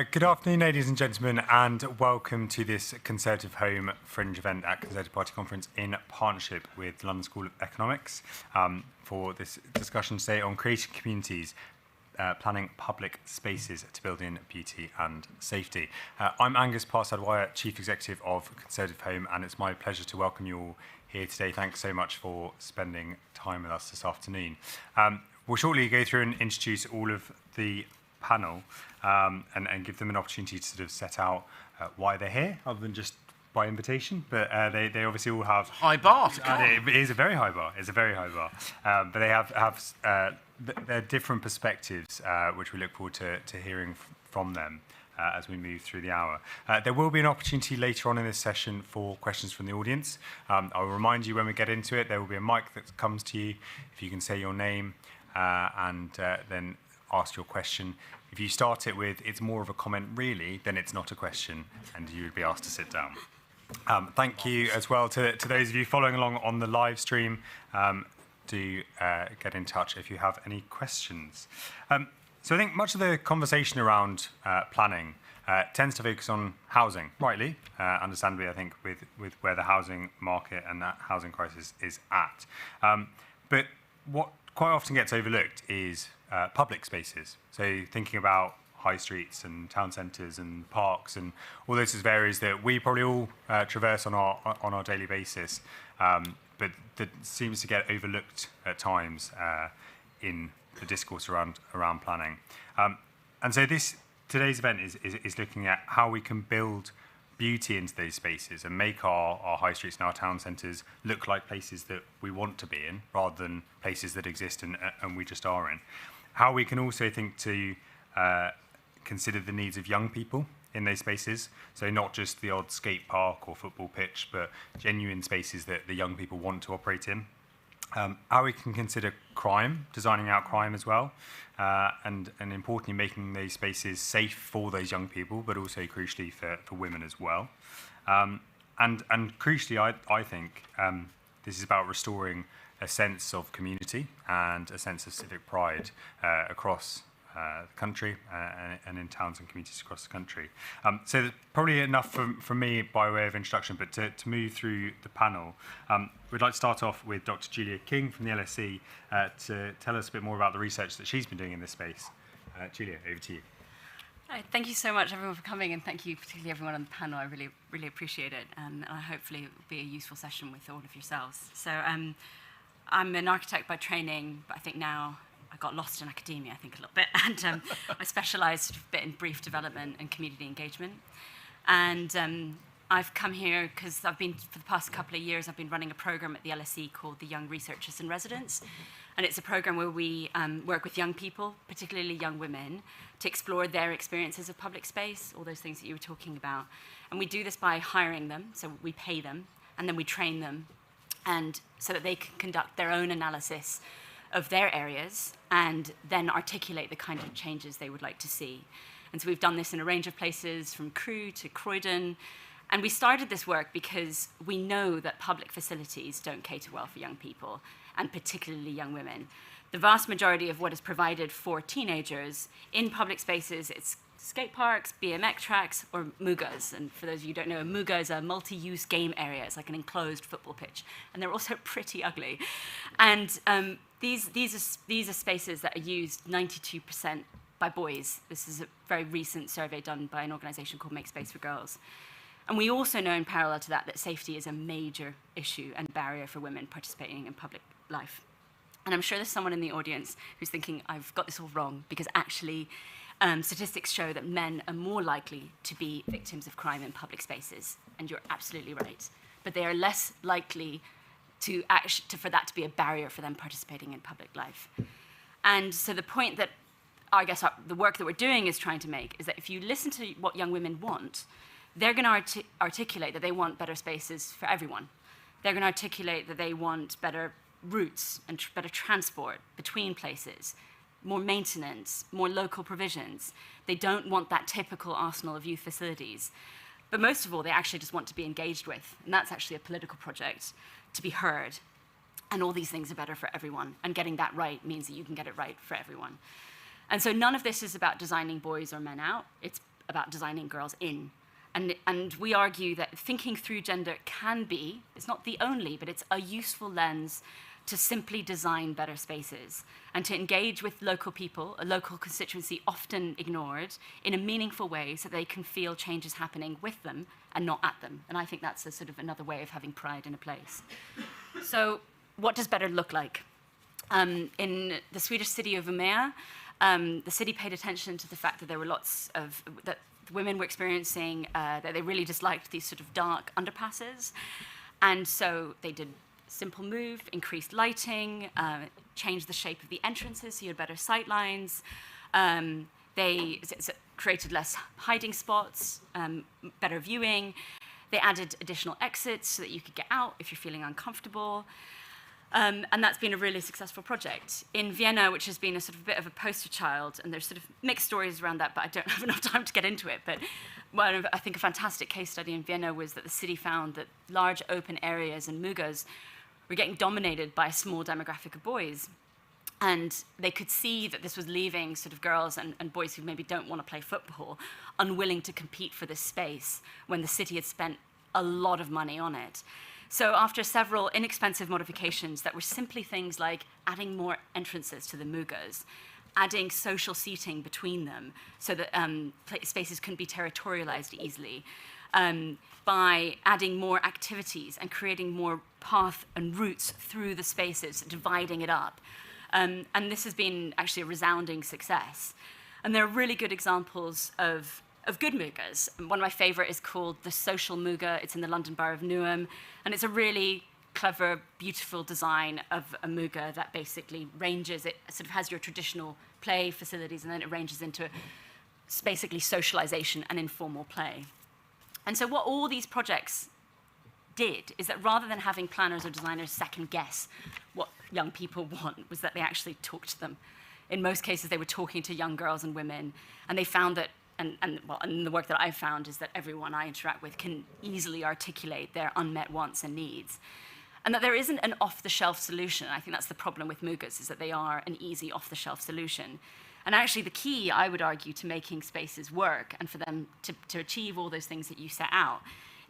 Good afternoon, ladies and gentlemen, and welcome to this Conservative Home Fringe event at Conservative Party Conference in partnership with London School of Economics for this discussion today on creating communities, planning public spaces to build in beauty and safety. I'm Angus Parsadwire, Chief Executive of Conservative Home, and it's my pleasure to welcome you all here today. Thanks so much for spending time with us this afternoon. We'll shortly go through and introduce all of the panel and give them an opportunity to sort of set out why they're here, other than just by invitation. But they obviously all have high bar. It is a very high bar. It's a very high bar. But they have their different perspectives, which we look forward to hearing from them as we move through the hour. There will be an opportunity later on in this session for questions from the audience. I will remind you when we get into it, there will be a mic that comes to you. If you can say your name and then ask your question. If you start it with, it's more of a comment really, then it's not a question, and you would be asked to sit down. Thank you as well to those of you following along on the live stream. Do get in touch if you have any questions. So I think much of the conversation around planning tends to focus on housing, rightly, understandably, I think, with where the housing market and that housing crisis is at. But what quite often gets overlooked is public spaces. So thinking about high streets and town centres and parks and all those sorts of areas that we probably all traverse on our daily basis, but that seems to get overlooked at times in the discourse around planning. And so today's event is looking at how we can build beauty into those spaces and make our high streets and our town centres look like places that we want to be in, rather than places that exist and we just are in. How we can also think to consider the needs of young people in those spaces, so not just the odd skate park or football pitch, but genuine spaces that the young people want to operate in. How we can consider crime, designing out crime as well, and importantly making those spaces safe for those young people, but also crucially for women as well. And crucially, I think this is about restoring a sense of community and a sense of civic pride across the country and in towns and communities across the country. So that's probably enough from me by way of introduction, but to move through the panel, we'd like to start off with Dr. Julia King from the LSE to tell us a bit more about the research that she's been doing in this space. Julia, over to you. Thank you so much, everyone, for coming, and thank you particularly everyone on the panel. I really, really appreciate it, and hopefully it will be a useful session with all of yourselves. So I'm an architect by training, but I think now I got lost in academia, I think, a little bit, and I specialised a bit in brief development and community engagement. And I've come here because for the past couple of years, I've been running a programme at the LSE called the Young Researchers in Residence. And it's a programme where we work with young people, particularly young women, to explore their experiences of public space, all those things that you were talking about. And we do this by hiring them, so we pay them, and then we train them, and so that they can conduct their own analysis of their areas and then articulate the kind of changes they would like to see. And so we've done this in a range of places, from Crewe to Croydon. And we started this work because we know that public facilities don't cater well for young people, and particularly young women. The vast majority of what is provided for teenagers in public spaces, it's skate parks, BMX tracks, or mugas. And for those of you who don't know, a muga is a multi-use game area. It's like an enclosed football pitch. And they're also pretty ugly. And these are spaces that are used 92% by boys. This is a very recent survey done by an organisation called Make Space for Girls. And we also know in parallel to that stafety is a major issue and barrier for women participating in public life. And I'm sure there's someone in the audience who's thinking, I've got this all wrong, because actually statistics show that men are more likely to be victims of crime in public spaces, and you're absolutely right. But they are less likely for that to be a barrier for them participating in public life. And so the point that I guess the work that we're doing is trying to make is that if you listen to what young women want, they're going to articulate that they want better spaces for everyone. They're going to articulate that they want better routes and better transport between places, more maintenance, more local provisions. They don't want that typical arsenal of youth facilities. But most of all, they actually just want to be engaged with. And that's actually a political project, to be heard. And all these things are better for everyone. And getting that right means that you can get it right for everyone. And so none of this is about designing boys or men out. It's about designing girls in. And we argue that thinking through gender can be, it's not the only, but it's a useful lens to simply design better spaces and to engage with local people, a local constituency often ignored, in a meaningful way so they can feel changes happening with them and not at them. And I think that's a sort of another way of having pride in a place. So what does better look like? In the Swedish city of Umeå, the city paid attention to the fact that there were lots of, that women were experiencing, that they really disliked these sort of dark underpasses. And so they did simple move, increased lighting, changed the shape of the entrances so you had better sight lines. They created less hiding spots, better viewing. They added additional exits so that you could get out if you're feeling uncomfortable. And that's been a really successful project. In Vienna, which has been a sort of bit of a poster child, and there's sort of mixed stories around that, but I don't have enough time to get into it. But I think a fantastic case study in Vienna was that the city found that large open areas and mugas were getting dominated by a small demographic of boys. And they could see that this was leaving sort of girls and boys who maybe don't want to play football unwilling to compete for this space when the city had spent a lot of money on it. So after several inexpensive modifications that were simply things like adding more entrances to the mugas, adding social seating between them so that spaces couldn't be territorialized easily, by adding more activities and creating more path and routes through the spaces, dividing it up. And this has been actually a resounding success. And there are really good examples of good mugas. One of my favorite is called the Social Muga. It's in the London Borough of Newham. And it's a really clever, beautiful design of a muga that basically ranges, it sort of has your traditional play facilities, and then it ranges into basically socialization and informal play. And so what all these projects did is that rather than having planners or designers second guess what young people want, was that they actually talked to them. In most cases, they were talking to young girls and women, and they found that, and the work that I've found is that everyone I interact with can easily articulate their unmet wants and needs. And that there isn't an off-the-shelf solution. I think that's the problem with mugas, is that they are an easy off-the-shelf solution. And actually the key, I would argue, to making spaces work and for them to achieve all those things that you set out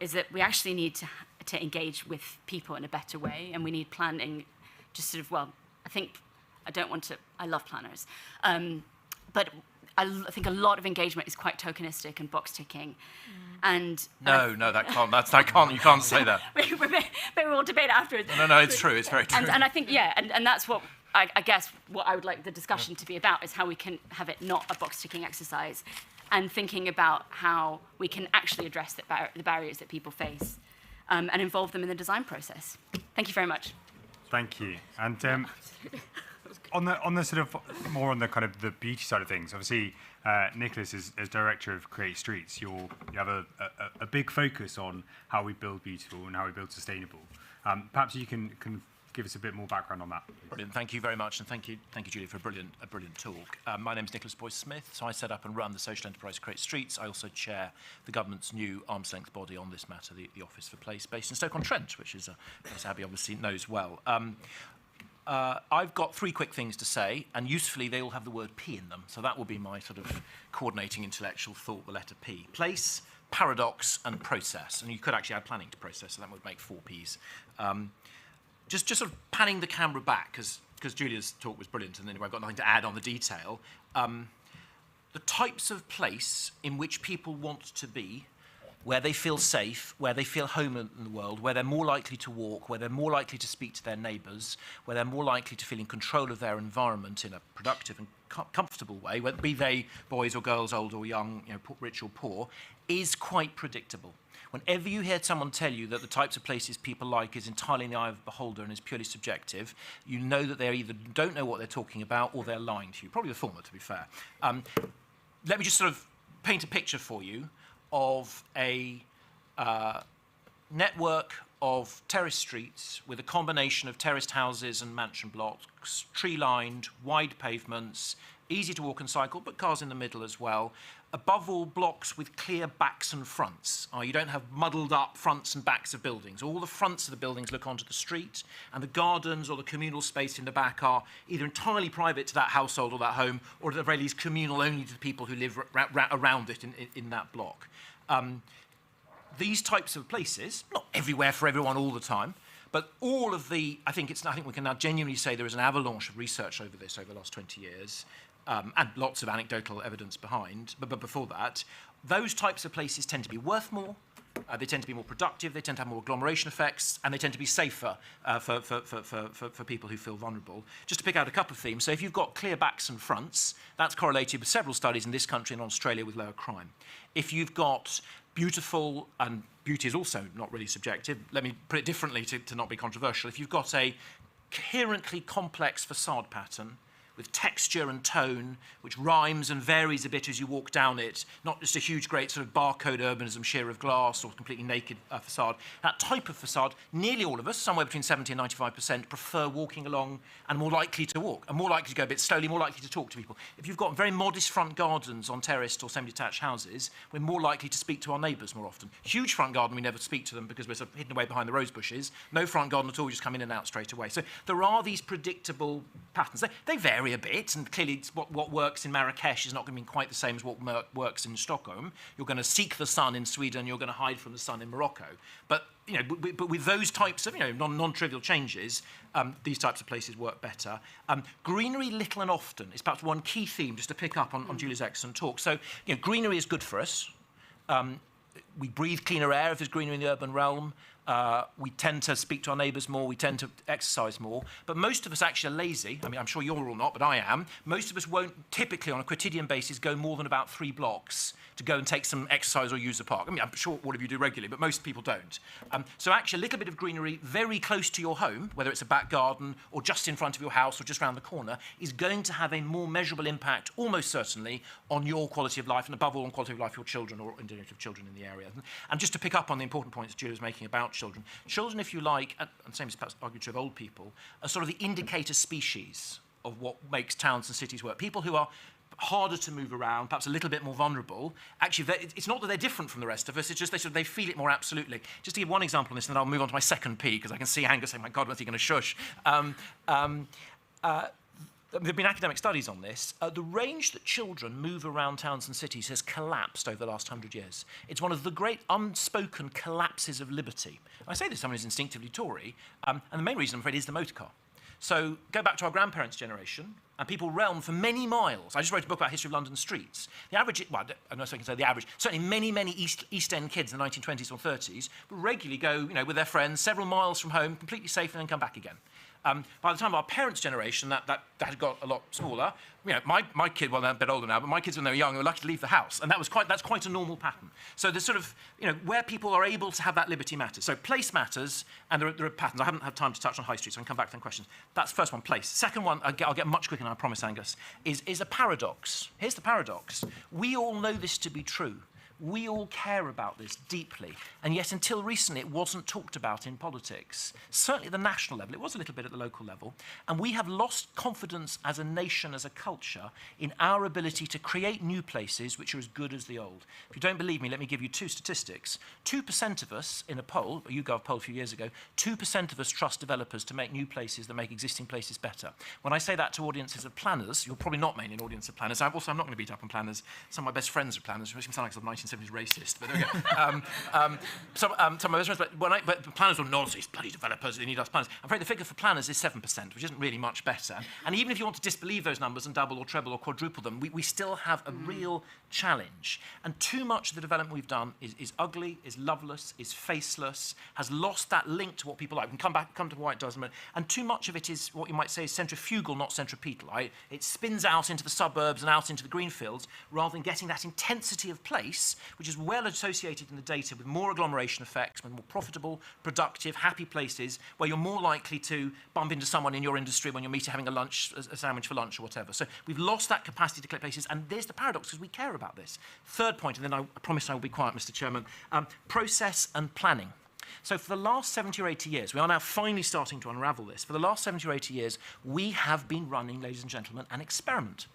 is that we actually need to engage with people in a better way, and we need planning, just sort of, well, I love planners, but I think a lot of engagement is quite tokenistic and box ticking. And no, you can't say that. Maybe we'll debate afterwards. No, it's true. It's very true. And I think, yeah, and that's what I guess what I would like the discussion to be about, is how we can have it not a box ticking exercise, and thinking about how we can actually address the barriers that people face, and involve them in the design process. Thank you very much. Thank you. And on the sort of more on the kind of the beauty side of things, obviously, Nicholas, as director of Create Streets, you have a big focus on how we build beautiful and how we build sustainable. Perhaps you can give us a bit more background on that. Brilliant. Thank you very much, and thank you, Julie, for a brilliant talk. My name is Nicholas Boyce Smith. So I set up and run the social enterprise Create Streets. I also chair the government's new arm's length body on this matter, the Office for Place, based in Stoke-on-Trent, which is a place Abby obviously knows well. I've got three quick things to say, and usefully they all have the word P in them, so that will be my sort of coordinating intellectual thought, the letter P. Place, paradox, and process. And you could actually add planning to process, so that would make 4 Ps. Just sort of panning the camera back, because Julia's talk was brilliant, and anyway, I've got nothing to add on the detail. The types of place in which people want to be, where they feel safe, where they feel home in the world, where they're more likely to walk, where they're more likely to speak to their neighbours, where they're more likely to feel in control of their environment in a productive and comfortable way, whether be they boys or girls, old or young, rich or poor, is quite predictable. Whenever you hear someone tell you that the types of places people like is entirely in the eye of the beholder and is purely subjective, you know that they either don't know what they're talking about or they're lying to you. Probably the former, to be fair. Let me just sort of paint a picture for you of a network of terraced streets with a combination of terraced houses and mansion blocks, tree-lined, wide pavements, easy to walk and cycle, but cars in the middle as well. Above all, blocks with clear backs and fronts. You don't have muddled up fronts and backs of buildings. All the fronts of the buildings look onto the street, and the gardens or the communal space in the back are either entirely private to that household or that home, or at the very least communal only to the people who live around it in that block. These types of places, not everywhere for everyone all the time, but all of the, I think we can now genuinely say there is an avalanche of research over this over the last 20 years, and lots of anecdotal evidence behind. But before that, those types of places tend to be worth more. They tend to be more productive. They tend to have more agglomeration effects, and they tend to be safer for people who feel vulnerable. Just to pick out a couple of themes. So if you've got clear backs and fronts, that's correlated with several studies in this country and Australia with lower crime. If you've got beautiful, and beauty is also not really subjective, let me put it differently to not be controversial. If you've got a coherently complex facade pattern with texture and tone, which rhymes and varies a bit as you walk down it, not just a huge, great sort of barcode urbanism, sheer of glass or completely naked facade. That type of facade, nearly all of us, somewhere between 70 and 95%, prefer walking along and more likely to walk, and more likely to go a bit slowly, more likely to talk to people. If you've got very modest front gardens on terraced or semi-detached houses, we're more likely to speak to our neighbours more often. Huge front garden, we never speak to them because we're sort of hidden away behind the rose bushes. No front garden at all, we just come in and out straight away. So there are these predictable patterns. They vary a bit, and clearly what works in Marrakesh is not going to be quite the same as what works in Stockholm. You're going to seek the sun in Sweden, you're going to hide from the sun in Morocco. But but with those types of non-trivial changes, these types of places work better. Greenery, little and often, is perhaps one key theme just to pick up on Julie's excellent talk. So greenery is good for us. We breathe cleaner air if there's greenery in the urban realm. We tend to speak to our neighbours more, we tend to exercise more, but most of us actually are lazy. I mean, I'm sure you're all not, but I am. Most of us won't typically, on a quotidian basis, go more than about 3 blocks to go and take some exercise or use the park. I mean, I'm sure all of you do regularly, but most people don't. So actually, a little bit of greenery very close to your home, whether it's a back garden or just in front of your house or just round the corner, is going to have a more measurable impact, almost certainly, on your quality of life, and above all, on quality of life of your children or indeed of children in the area. And just to pick up on the important points Julia was making about children, if you like, and same as perhaps argued true of old people, are sort of the indicator species of what makes towns and cities work. People who are harder to move around, perhaps a little bit more vulnerable. Actually, it's not that they're different from the rest of us, it's just they feel it more absolutely. Just to give one example on this, and then I'll move on to my second P, because I can see Angus saying, my God, what's he going to shush? There have been academic studies on this. The range that children move around towns and cities has collapsed over the last 100 years. It's one of the great unspoken collapses of liberty. I say this, someone who's instinctively Tory, and the main reason, I'm afraid, is the motor car. So go back to our grandparents' generation, and people roamed for many miles. I just wrote a book about history of London streets. The average, well, I don't know if I can say the average, certainly many East End kids in the 1920s or 30s would regularly go, with their friends, several miles from home, completely safe, and then come back again. By the time of our parents' generation, that had got a lot smaller. My kid, well, they're a bit older now, but my kids when they were young were lucky to leave the house, and that's quite a normal pattern. So there's sort of, where people are able to have that liberty matters. So place matters, and there are patterns. I haven't had time to touch on high street, so I can come back to some questions. That's the first one, place. Second one, I'll get much quicker than I promise, Angus, is a paradox. Here's the paradox. We all know this to be true. We all care about this deeply, and yet until recently it wasn't talked about in politics. Certainly at the national level, it was a little bit at the local level, and we have lost confidence as a nation, as a culture, in our ability to create new places which are as good as the old. If you don't believe me, let me give you 2 statistics. 2% of us in a poll, a YouGov poll a few years ago, 2% of us trust developers to make new places that make existing places better. When I say that to audiences of planners, you're probably not mainly an audience of planners. I'm not going to beat up on planners. Some of my best friends are planners, which sound like I'm 1970s racist, but there we go. Some of my best friends, but planners will nod, these bloody developers, they need us planners. I'm afraid the figure for planners is 7%, which isn't really much better. And even if you want to disbelieve those numbers and double or treble or quadruple them, we still have a real challenge. And too much of the development we've done is ugly, is loveless, is faceless, has lost that link to what people like. We can come to why it does. And too much of it is what you might say is centrifugal, not centripetal. Right? It spins out into the suburbs and out into the green fields, rather than getting that intensity of place, which is well associated in the data with more agglomeration effects, with more profitable, productive, happy places, where you're more likely to bump into someone in your industry when you're meeting having a sandwich for lunch or whatever. So we've lost that capacity to collect places, and there's the paradox, because we care about this. Third point, and then I promise I will be quiet, Mr. Chairman, process and planning. So for the last 70 or 80 years, we are now finally starting to unravel this. For the last 70 or 80 years, we have been running, ladies and gentlemen, an experiment.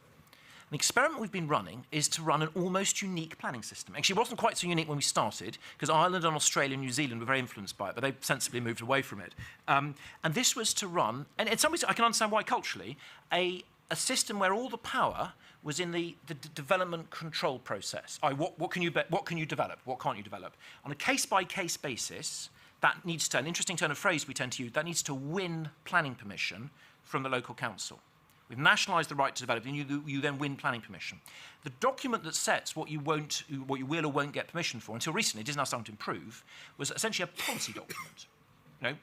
The experiment we've been running is to run an almost unique planning system. Actually, it wasn't quite so unique when we started, because Ireland and Australia and New Zealand were very influenced by it, but they sensibly moved away from it. And this was to run, and in some ways I can understand why culturally, a system where all the power was in the development control process. What can you develop? What can't you develop? On a case-by-case basis, that needs to, an interesting turn of phrase we tend to use, that needs to win planning permission from the local council. We've nationalised the right to develop, and you then win planning permission. The document that sets what you will or won't get permission for, until recently, it is now starting to improve, was essentially a policy document.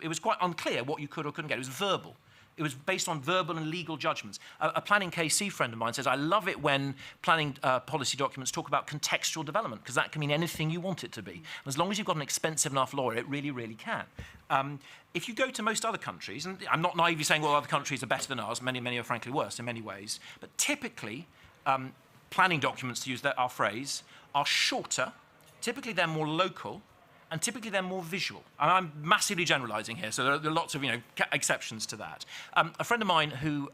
It was quite unclear what you could or couldn't get. It was verbal. It was based on verbal and legal judgments. A planning KC friend of mine says, I love it when planning policy documents talk about contextual development, because that can mean anything you want it to be. And as long as you've got an expensive enough lawyer, it really, really can. If you go to most other countries, and I'm not naively saying, well, other countries are better than ours, many are frankly worse in many ways, but typically, planning documents, to use our phrase, are shorter, typically they're more local, and typically they're more visual. And I'm massively generalising here, so there are lots of exceptions to that. A friend of mine who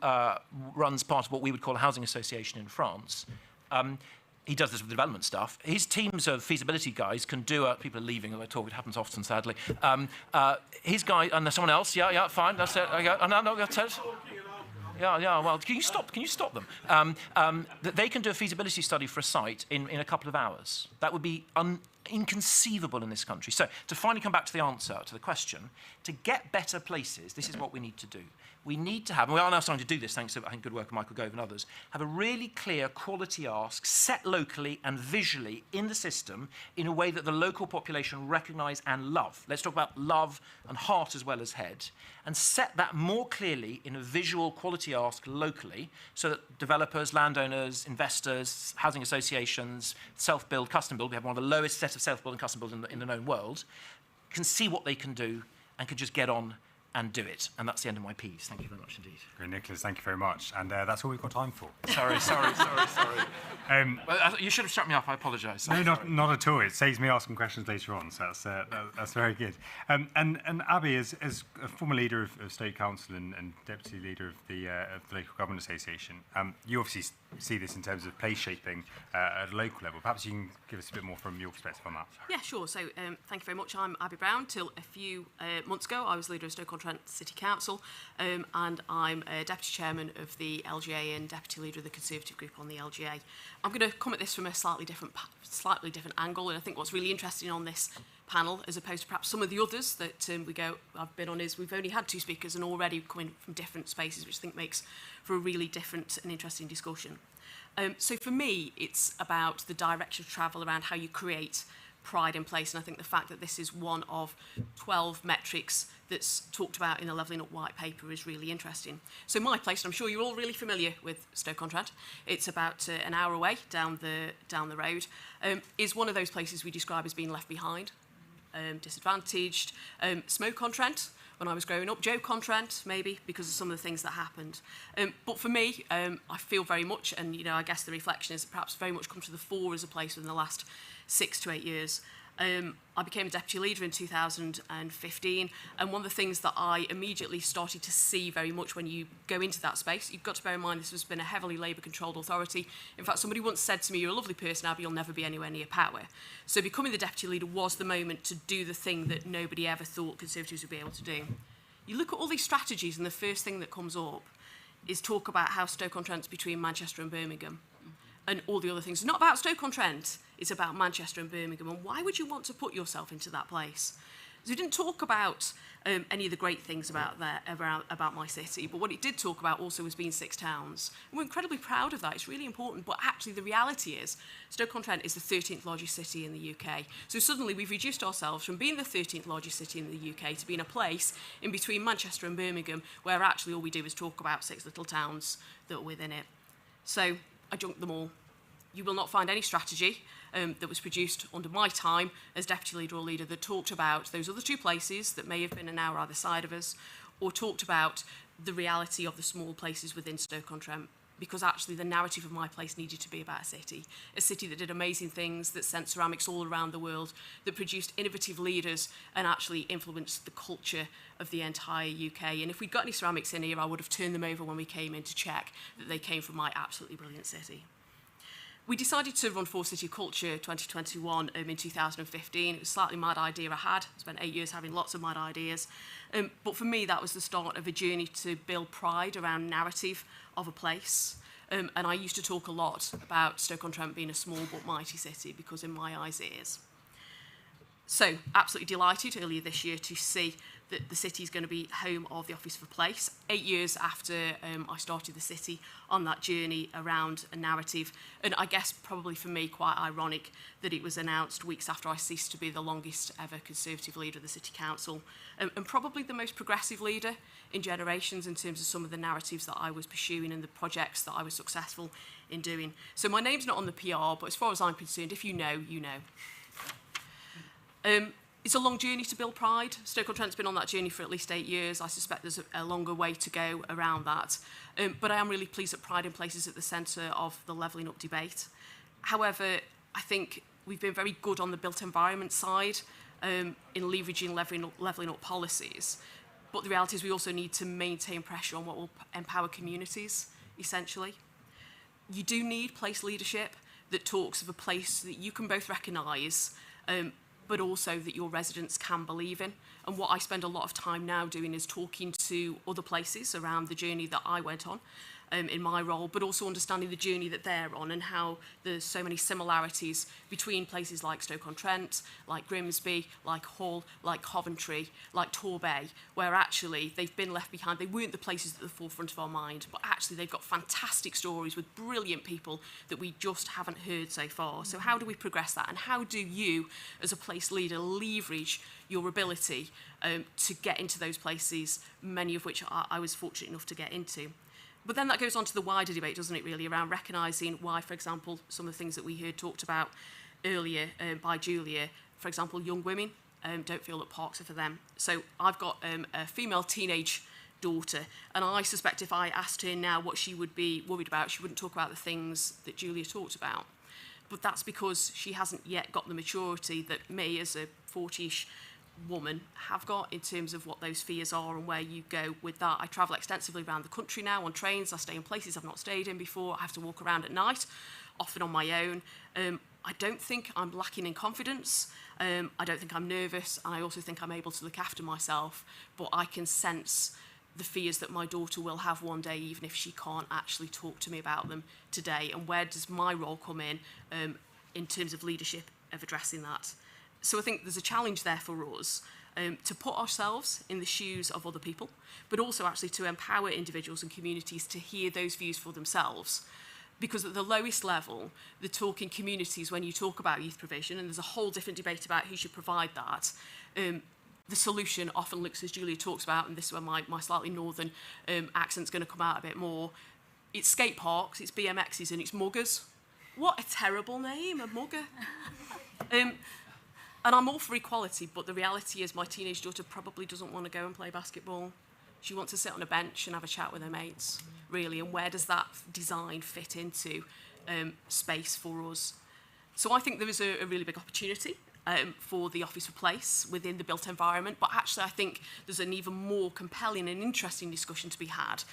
runs part of what we would call a housing association in France, he does this with development stuff. His teams of feasibility guys can do, people are leaving as I talk, it happens often, sadly. His guy, and there's someone else, yeah, fine, that's it, no, that's it. Yeah, well, can you stop them? They can do a feasibility study for a site in a couple of hours. That would be inconceivable in this country. So, to finally come back to the answer to the question, to get better places, this is what we need to do. We need to have, and we are now starting to do this, thanks to, I think, good work of Michael Gove and others, have a really clear quality ask set locally and visually in the system in a way that the local population recognise and love. Let's talk about love and heart as well as head, and set that more clearly in a visual quality ask locally so that developers, landowners, investors, housing associations, self-build, custom build, we have one of the lowest set of self-build and custom build in the known world, can see what they can do and can just get on and do it. And that's the end of my piece. Thank you very much indeed. Great, Nicholas, thank you very much. And that's all we've got time for. Sorry. Well, you should have shut me up. I apologise. No, not at all. It saves me asking questions later on, so that's very good. And Abby, as a former leader of State Council and deputy leader of the Local Government Association, you obviously see this in terms of place shaping at a local level. Perhaps you can give us a bit more from your perspective on that. Yeah, sure. So thank you very much. I'm Abby Brown. Till a few months ago, I was leader of Stoke-on-Trent City Council, and I'm deputy chairman of the LGA and deputy leader of the Conservative group on the LGA. I'm going to come at this from a slightly different angle, and I think what's really interesting on this panel, as opposed to perhaps some of the others that I've been on, is we've only had two speakers and already coming from different spaces, which I think makes for a really different and interesting discussion. So for me, it's about the direction of travel around how you create pride in place, and I think the fact that this is one of 12 metrics that's talked about in the Levelling Up White Paper is really interesting. So my place, and I'm sure you're all really familiar with Stoke-on-Trent, it's about an hour away down the road, is one of those places we describe as being left behind, disadvantaged. Smoke-on-Trent, when I was growing up, Joke-on-Trent, maybe, because of some of the things that happened. But for me, I feel very much, and I guess the reflection is perhaps very much come to the fore as a place within the last 6 to 8 years. I became a deputy leader in 2015, and one of the things that I immediately started to see very much when you go into that space, you've got to bear in mind this has been a heavily Labour-controlled authority. In fact, somebody once said to me, you're a lovely person, Abby, you'll never be anywhere near power. So becoming the deputy leader was the moment to do the thing that nobody ever thought Conservatives would be able to do. You look at all these strategies, and the first thing that comes up is talk about how Stoke-on-Trent's between Manchester and Birmingham. And all the other things. It's not about Stoke-on-Trent, it's about Manchester and Birmingham. And why would you want to put yourself into that place? So we didn't talk about any of the great things about my city, but what it did talk about also was being 6 towns. And we're incredibly proud of that. It's really important. But actually, the reality is Stoke-on-Trent is the 13th largest city in the UK. So suddenly we've reduced ourselves from being the 13th largest city in the UK to being a place in between Manchester and Birmingham, where actually all we do is talk about 6 little towns that are within it. So I junked them all. You will not find any strategy that was produced under my time as deputy leader or leader that talked about those other 2 places that may have been an hour either side of us, or talked about the reality of the small places within Stoke-on-Trent, because actually the narrative of my place needed to be about a city that did amazing things, that sent ceramics all around the world, that produced innovative leaders and actually influenced the culture of the entire UK. And if we'd got any ceramics in here, I would have turned them over when we came in to check that they came from my absolutely brilliant city. We decided to run for City of Culture 2021 in 2015. It was a slightly mad idea I had. I spent 8 years having lots of mad ideas. But for me, that was the start of a journey to build pride around narrative of a place. And I used to talk a lot about Stoke-on-Trent being a small but mighty city, because in my eyes it is. So, absolutely delighted earlier this year to see that the city is going to be home of the Office for Place. 8 years after I started the city on that journey around a narrative, and I guess probably for me quite ironic that it was announced weeks after I ceased to be the longest ever Conservative leader of the City Council, and probably the most progressive leader in generations in terms of some of the narratives that I was pursuing and the projects that I was successful in doing. So my name's not on the PR, but as far as I'm concerned, if you know, you know. It's a long journey to build pride. Stoke-on-Trent's been on that journey for at least 8 years. I suspect there's a longer way to go around that. But I am really pleased that Pride in Place is at the centre of the levelling up debate. However, I think we've been very good on the built environment side in leveraging levelling up policies. But the reality is we also need to maintain pressure on what will empower communities, essentially. You do need place leadership that talks of a place that you can both recognise, but also that your residents can believe in. And what I spend a lot of time now doing is talking to other places around the journey that I went on in my role, but also understanding the journey that they're on and how there's so many similarities between places like Stoke-on-Trent, like Grimsby, like Hull, like Coventry, like Torbay, where actually they've been left behind. They weren't the places at the forefront of our mind, but actually they've got fantastic stories with brilliant people that we just haven't heard so far. So how do we progress that? And how do you, as a place leader, leverage your ability to get into those places, many of which I was fortunate enough to get into? But then that goes on to the wider debate, doesn't it, really, around recognising why, for example, some of the things that we heard talked about earlier by Julia, for example, young women don't feel that parks are for them. So I've got a female teenage daughter, and I suspect if I asked her now what she would be worried about, she wouldn't talk about the things that Julia talked about. But that's because she hasn't yet got the maturity that me, as a 40-ish woman, have got in terms of what those fears are and where you go with that. I travel extensively around the country now on trains. I stay in places I've not stayed in before. I have to walk around at night, often on my own. I don't think I'm lacking in confidence. I don't think I'm nervous, and I also think I'm able to look after myself, but I can sense the fears that my daughter will have one day, even if she can't actually talk to me about them today. And where does my role come in terms of leadership of addressing that? So I think there's a challenge there for us to put ourselves in the shoes of other people, but also actually to empower individuals and communities to hear those views for themselves. Because at the lowest level, the talking communities, when you talk about youth provision, and there's a whole different debate about who should provide that, the solution often looks, as Julia talks about, and this is where my slightly northern accent's going to come out a bit more, it's skate parks, it's BMXs, and it's muggers. What a terrible name, a mugger. And I'm all for equality, but the reality is my teenage daughter probably doesn't want to go and play basketball. She wants to sit on a bench and have a chat with her mates, really. And where does that design fit into space for us? So I think there is a really big opportunity for the Office for Place within the built environment, but actually I think there's an even more compelling and interesting discussion to be had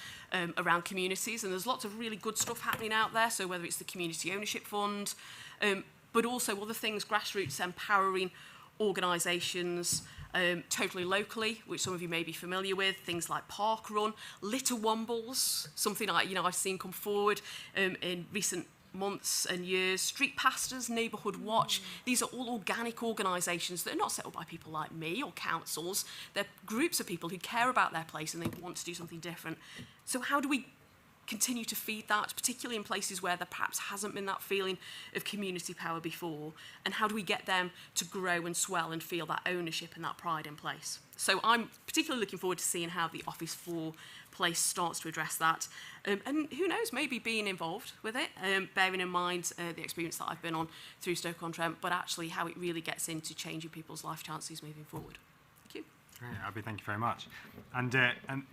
around communities, and there's lots of really good stuff happening out there, so whether it's the Community Ownership Fund, but also other things, grassroots empowering organisations, totally locally, which some of you may be familiar with, things like Park Run, Litter Wombles, something I've seen come forward in recent months and years, Street Pastors, Neighbourhood Watch. These are all organic organisations that are not set up by people like me or councils. They're groups of people who care about their place and they want to do something different. So how do we continue to feed that, particularly in places where there perhaps hasn't been that feeling of community power before, and how do we get them to grow and swell and feel that ownership and that pride in place? So I'm particularly looking forward to seeing how the Office for Place starts to address that, and who knows, maybe being involved with it, bearing in mind the experience that I've been on through Stoke-on-Trent, but actually how it really gets into changing people's life chances moving forward. Thank you. Great, Abby, thank you very much. And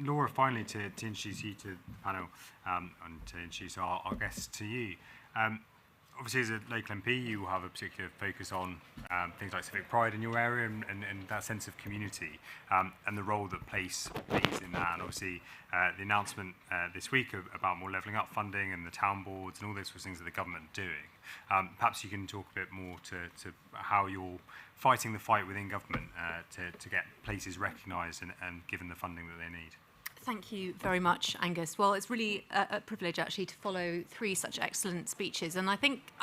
Laura, finally, to introduce you to the panel and to introduce our guests to you. obviously, as a local MP, you will have a particular focus on things like civic pride in your area and that sense of community and the role that place plays in that. And obviously, the announcement this week about more levelling up funding and the town boards and all those sorts of things that the government are doing. Perhaps you can talk a bit more to how you're fighting the fight within government to get places recognised and given the funding that they need. Thank you very much, Angus. Well, it's really a privilege, actually, to follow 3 such excellent speeches. And I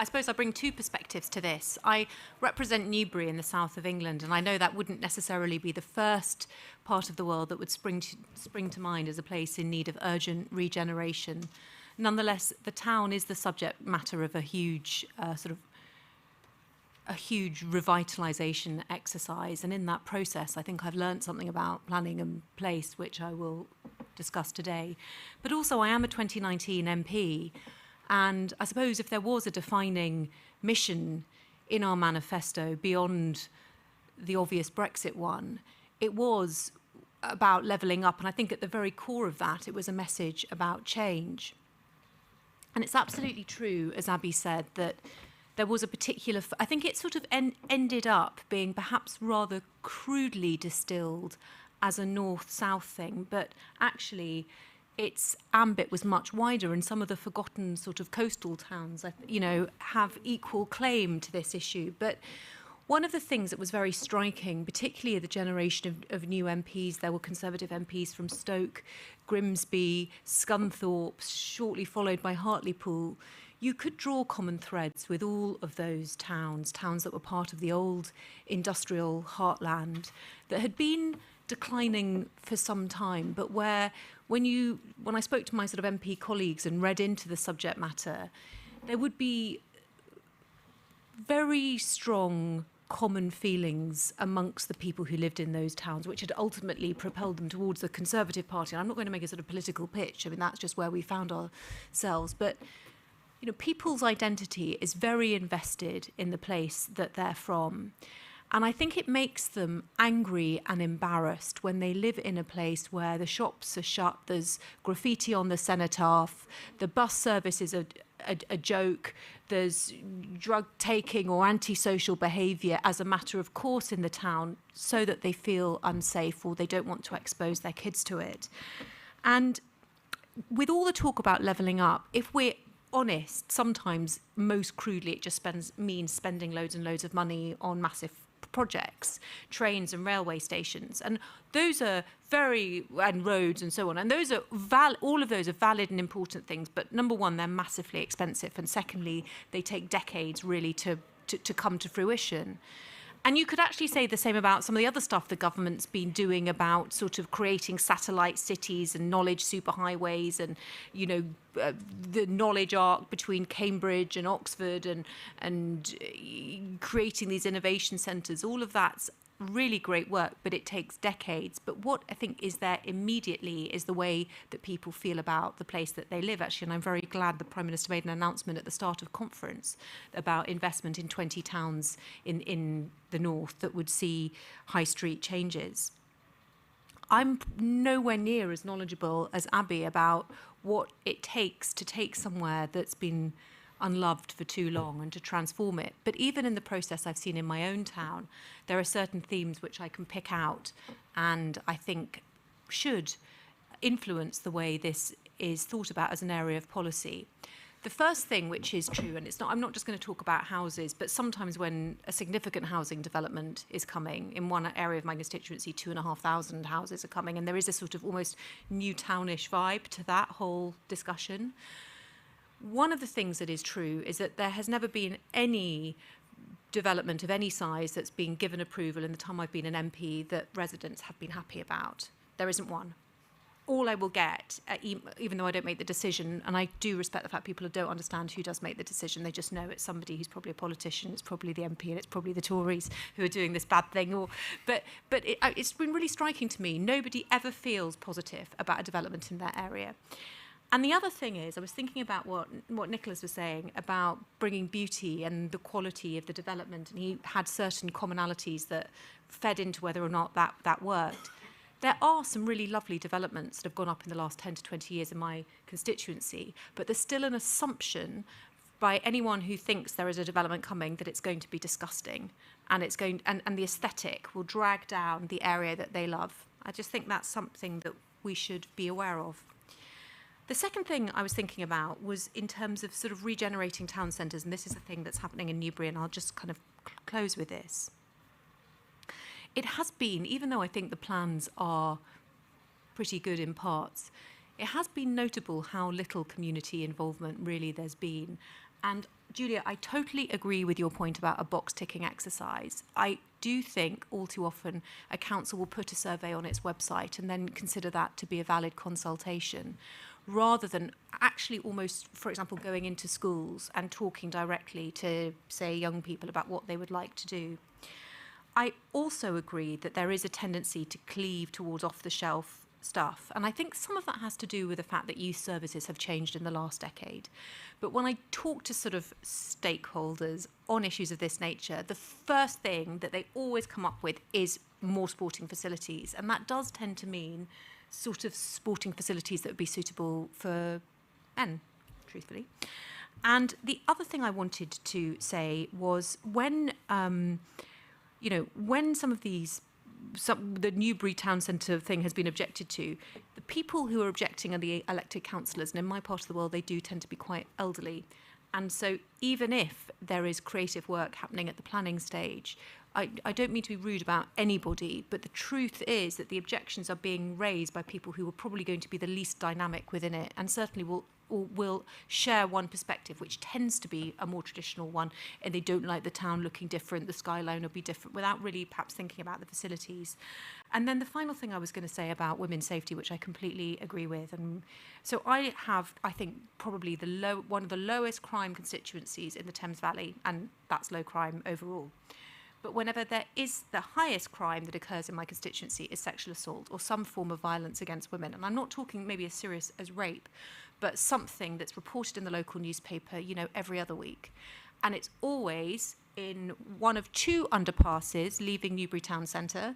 suppose I bring 2 perspectives to this. I represent Newbury in the south of England, and I know that wouldn't necessarily be the first part of the world that would spring to mind as a place in need of urgent regeneration. Nonetheless, the town is the subject matter of a huge revitalisation exercise, and in that process I think I've learned something about planning and place, which I will discuss today. But also I am a 2019 MP, and I suppose if there was a defining mission in our manifesto beyond the obvious Brexit one, it was about levelling up, and I think at the very core of that it was a message about change. And it's absolutely true, as Abby said, that there was a particular, I think it sort of ended up being perhaps rather crudely distilled as a north-south thing, but actually its ambit was much wider, and some of the forgotten sort of coastal towns, have equal claim to this issue. But one of the things that was very striking, particularly the generation of new MPs, there were Conservative MPs from Stoke, Grimsby, Scunthorpe, shortly followed by Hartlepool. You could draw common threads with all of those towns that were part of the old industrial heartland that had been declining for some time, but where when I spoke to my sort of MP colleagues and read into the subject matter, there would be very strong common feelings amongst the people who lived in those towns, which had ultimately propelled them towards the Conservative Party. And I'm not going to make a sort of political pitch. I mean, that's just where we found ourselves. But people's identity is very invested in the place that they're from. And I think it makes them angry and embarrassed when they live in a place where the shops are shut, there's graffiti on the cenotaph, the bus service is a joke, there's drug taking or antisocial behaviour as a matter of course in the town so that they feel unsafe or they don't want to expose their kids to it. And with all the talk about levelling up, if we're honest, sometimes most crudely it just means spending loads and loads of money on massive projects, trains and railway stations, and those are and roads and so on, and those are all of those are valid and important things, but number one, they're massively expensive, and secondly, they take decades really to come to fruition. And you could actually say the same about some of the other stuff the government's been doing about sort of creating satellite cities and knowledge superhighways and, the knowledge arc between Cambridge and Oxford and creating these innovation centres. All of that's really great work, but it takes decades. But what I think is there immediately is the way that people feel about the place that they live, actually. And I'm very glad the Prime Minister made an announcement at the start of conference about investment in 20 towns in the north that would see high street changes. I'm nowhere near as knowledgeable as Abby about what it takes to take somewhere that's been unloved for too long and to transform it. But even in the process I've seen in my own town, there are certain themes which I can pick out and I think should influence the way this is thought about as an area of policy. The first thing which is true, and I'm not just going to talk about houses, but sometimes when a significant housing development is coming, in one area of my constituency, 2,500 houses are coming, and there is a sort of almost new townish vibe to that whole discussion. One of the things that is true is that there has never been any development of any size that's been given approval in the time I've been an MP that residents have been happy about. There isn't one. All I will get, even though I don't make the decision, and I do respect the fact people don't understand who does make the decision, they just know it's somebody who's probably a politician, it's probably the MP, and it's probably the Tories who are doing this bad thing. But it's been really striking to me, nobody ever feels positive about a development in their area. And the other thing is, I was thinking about what Nicholas was saying about bringing beauty and the quality of the development, and he had certain commonalities that fed into whether or not that worked. There are some really lovely developments that have gone up in the last 10 to 20 years in my constituency, but there's still an assumption by anyone who thinks there is a development coming that it's going to be disgusting, and and the aesthetic will drag down the area that they love. I just think that's something that we should be aware of. The second thing I was thinking about was in terms of sort of regenerating town centres, and this is the thing that's happening in Newbury, and I'll just kind of close with this. It has been, even though I think the plans are pretty good in parts, it has been notable how little community involvement really there's been. And Julia, I totally agree with your point about a box-ticking exercise. I do think all too often a council will put a survey on its website and then consider that to be a valid consultation, rather than actually almost, for example, going into schools and talking directly to, say, young people about what they would like to do. I also agree that there is a tendency to cleave towards off-the-shelf stuff. And I think some of that has to do with the fact that youth services have changed in the last decade. But when I talk to sort of stakeholders on issues of this nature, the first thing that they always come up with is more sporting facilities. And that does tend to mean sort of sporting facilities that would be suitable for men, truthfully. And the other thing I wanted to say was when some of the Newbury Town Centre thing has been objected to, the people who are objecting are the elected councillors, and in my part of the world they do tend to be quite elderly. And so even if there is creative work happening at the planning stage, I don't mean to be rude about anybody, but the truth is that the objections are being raised by people who are probably going to be the least dynamic within it, and certainly will share one perspective, which tends to be a more traditional one, and they don't like the town looking different, the skyline will be different, without really perhaps thinking about the facilities. And then the final thing I was going to say about women's safety, which I completely agree with, and so I think, probably one of the lowest crime constituencies in the Thames Valley, and that's low crime overall. But whenever there is the highest crime that occurs in my constituency is sexual assault or some form of violence against women. And I'm not talking maybe as serious as rape, but something that's reported in the local newspaper, every other week. And it's always in one of two underpasses leaving Newbury Town Centre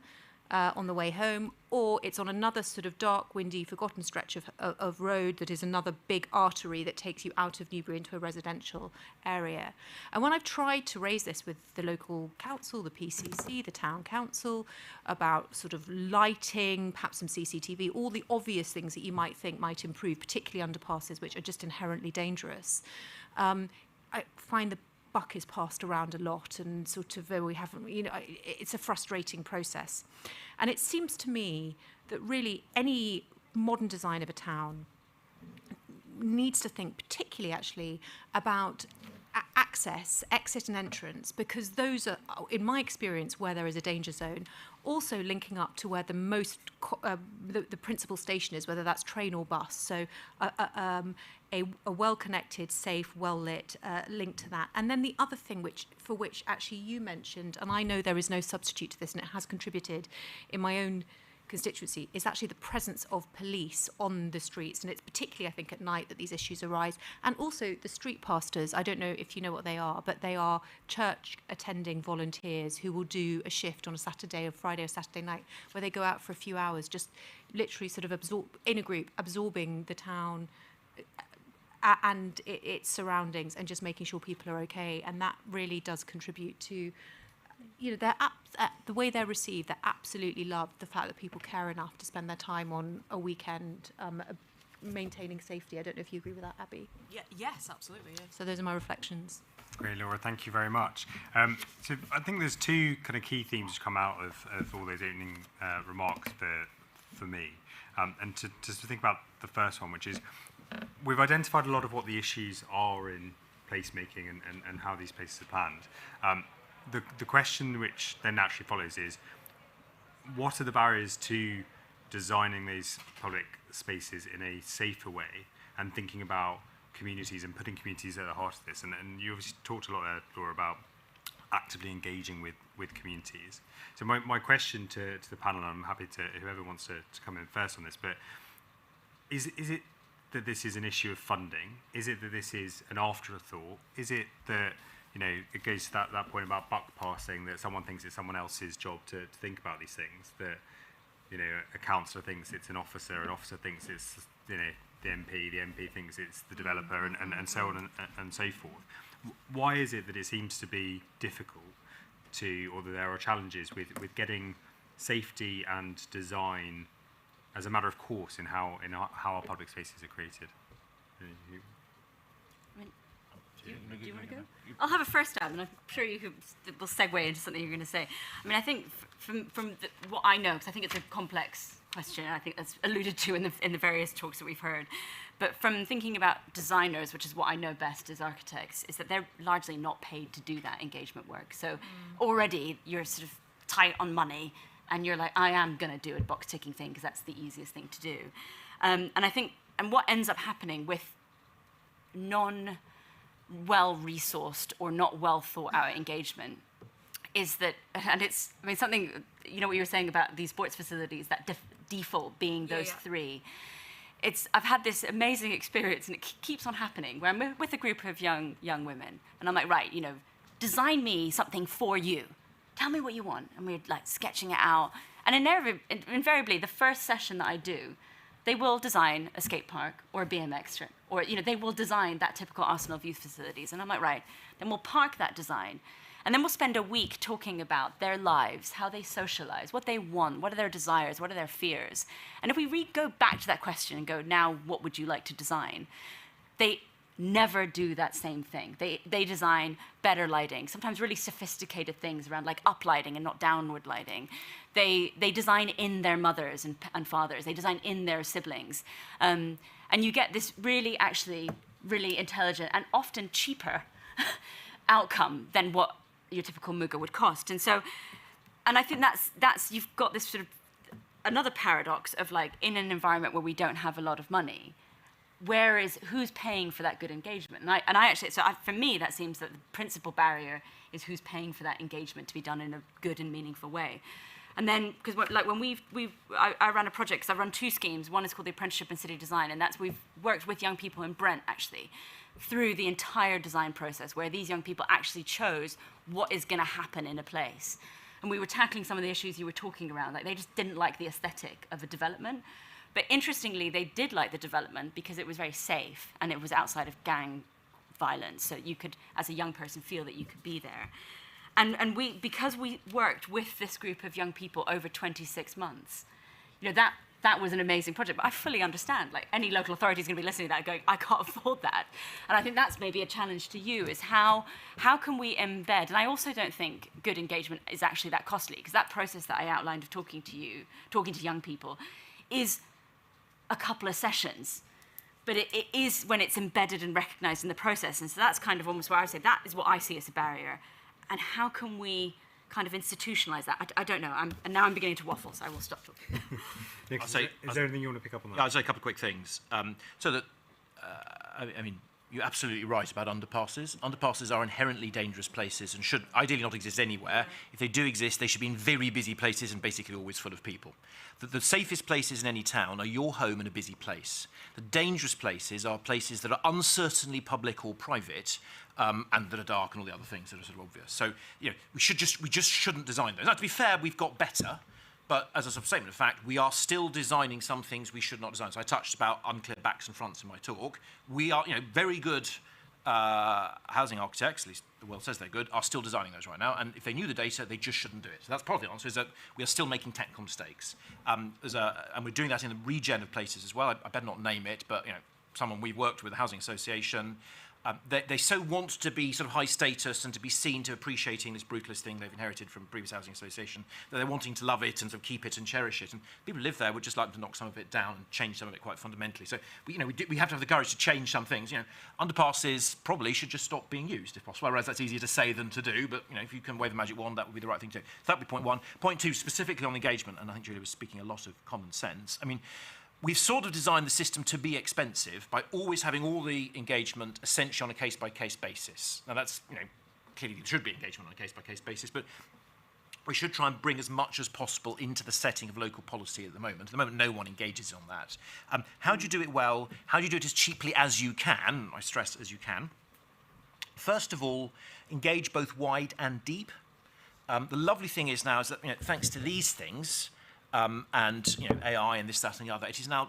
on the way home, or it's on another sort of dark, windy, forgotten stretch of road that is another big artery that takes you out of Newbury into a residential area. And when I've tried to raise this with the local council, the PCC, the town council, about sort of lighting, perhaps some CCTV, all the obvious things that you might think might improve, particularly underpasses, which are just inherently dangerous, I find the buck is passed around a lot, and sort of we haven't, it's a frustrating process. And it seems to me that really any modern design of a town needs to think particularly actually about access, exit and entrance, because those are, in my experience, where there is a danger zone, also linking up to where the most the principal station is, whether that's train or bus. So a well-connected, safe, well-lit link to that. And then the other thing for which actually you mentioned, and I know there is no substitute to this, and it has contributed in my own constituency, is actually the presence of police on the streets. And it's particularly, I think, at night that these issues arise. And also the street pastors, I don't know if you know what they are, but they are church attending volunteers who will do a shift on a Saturday or Friday or Saturday night where they go out for a few hours, just literally sort of in a group, absorbing the town and its surroundings, and just making sure people are okay. And that really does contribute to, the way they're received. They absolutely love the fact that people care enough to spend their time on a weekend maintaining safety. I don't know if you agree with that, Abby. Yeah, yes, absolutely. Yeah. So those are my reflections. Great, Laura, thank you very much. So I think there's two kind of key themes which come out of all those opening remarks for me. And to think about the first one, which is we've identified a lot of what the issues are in placemaking and how these places are planned. The question which then naturally follows is, what are the barriers to designing these public spaces in a safer way and thinking about communities and putting communities at the heart of this? And you obviously talked a lot there, Laura, about actively engaging with communities. So my question to the panel, and I'm happy to whoever wants to come in first on this, but is it that this is an issue of funding? Is it that this is an afterthought? Is it that it goes to that point about buck passing, that someone thinks it's someone else's job to think about these things, that, a councillor thinks it's an officer thinks it's, the MP thinks it's the developer, and so on and so forth. Why is it that it seems to be difficult or that there are challenges with getting safety and design as a matter of course in how our public spaces are created? Do you want to go? I'll have a first stab, and I'm sure will segue into something you're going to say. I mean, I think from what I know, because I think it's a complex question, and I think that's alluded to in the various talks that we've heard. But from thinking about designers, which is what I know best as architects, is that they're largely not paid to do that engagement work. So already you're sort of tight on money, and you're like, I am going to do a box ticking thing because that's the easiest thing to do. And I think, and what ends up happening with well-resourced or not well thought out engagement is that, and it's, I mean, something, you know what you were saying about these sports facilities, that default being those three. I've had this amazing experience, and it keeps on happening, where I'm with a group of young women, and I'm like, right, you know, design me something for you. Tell me what you want. And we're like sketching it out. And invariably, the first session that I do, they will design a skate park or a BMX strip, or they will design that typical Arsenal of youth facilities. And I'm like, right, then we'll park that design. And then we'll spend a week talking about their lives, how they socialize, what they want, what are their desires, what are their fears. And if we go back to that question and go, now what would you like to design? They never do that same thing. They design better lighting, sometimes really sophisticated things around like up lighting and not downward lighting. They design in their mothers and fathers. They design in their siblings. And you get this really intelligent and often cheaper outcome than what your typical Muga would cost. And I think that's you've got this sort of another paradox of like, in an environment where we don't have a lot of money, who's paying for that good engagement? For me, that seems that the principal barrier is who's paying for that engagement to be done in a good and meaningful way. And then, because like when I ran a project, because I run two schemes. One is called the Apprenticeship in City Design, and we've worked with young people in Brent, actually, through the entire design process, where these young people actually chose what is going to happen in a place. And we were tackling some of the issues you were talking around. Like, they just didn't like the aesthetic of a development. But interestingly, they did like the development because it was very safe and it was outside of gang violence. So you could, as a young person, feel that you could be there. And because we worked with this group of young people over 26 months, that was an amazing project. But I fully understand, like, any local authority is going to be listening to that going, I can't afford that. And I think that's maybe a challenge to you, is how can we embed, and I also don't think good engagement is actually that costly, because that process that I outlined of talking to young people, is a couple of sessions. But it is when it's embedded and recognised in the process. And so that's kind of almost where I would say that is what I see as a barrier. And how can we kind of institutionalise that? I don't know. And now I'm beginning to waffle, so I will stop talking. Nick, is there anything you want to pick up on that? Yeah, I'll say a couple of quick things. I mean, you're absolutely right about underpasses. Underpasses are inherently dangerous places and should ideally not exist anywhere. If they do exist, they should be in very busy places and basically always full of people. The safest places in any town are your home and a busy place. The dangerous places are places that are uncertainly public or private, and that are dark and all the other things that are sort of obvious. So, we just shouldn't design those. Now, to be fair, we've got better. But as a sort of statement of fact, we are still designing some things we should not design. So I touched about unclear backs and fronts in my talk. We are, very good housing architects, at least the world says they're good, are still designing those right now. And if they knew the data, they just shouldn't do it. So that's part of the answer, is that we are still making technical mistakes. And we're doing that in the regen of places as well. I better not name it, but someone we've worked with, a housing association. They so want to be sort of high status and to be seen to appreciating this brutalist thing they've inherited from previous housing association, that they're wanting to love it and sort of keep it and cherish it. And people who live there would just like to knock some of it down and change some of it quite fundamentally. So we have to have the courage to change some things. Underpasses probably should just stop being used if possible. I realise that's easier to say than to do, but if you can wave a magic wand, that would be the right thing to do. So that would be point one. Point two, specifically on engagement, and I think Julia was speaking a lot of common sense. I mean, we've sort of designed the system to be expensive by always having all the engagement essentially on a case-by-case basis. Now that's, clearly there should be engagement on a case-by-case basis, but we should try and bring as much as possible into the setting of local policy at the moment. At the moment, no one engages on that. How do you do it well? How do you do it as cheaply as you can? I stress as you can. First of all, engage both wide and deep. The lovely thing is now is that, thanks to these things, and AI and this, that, and the other. It is now,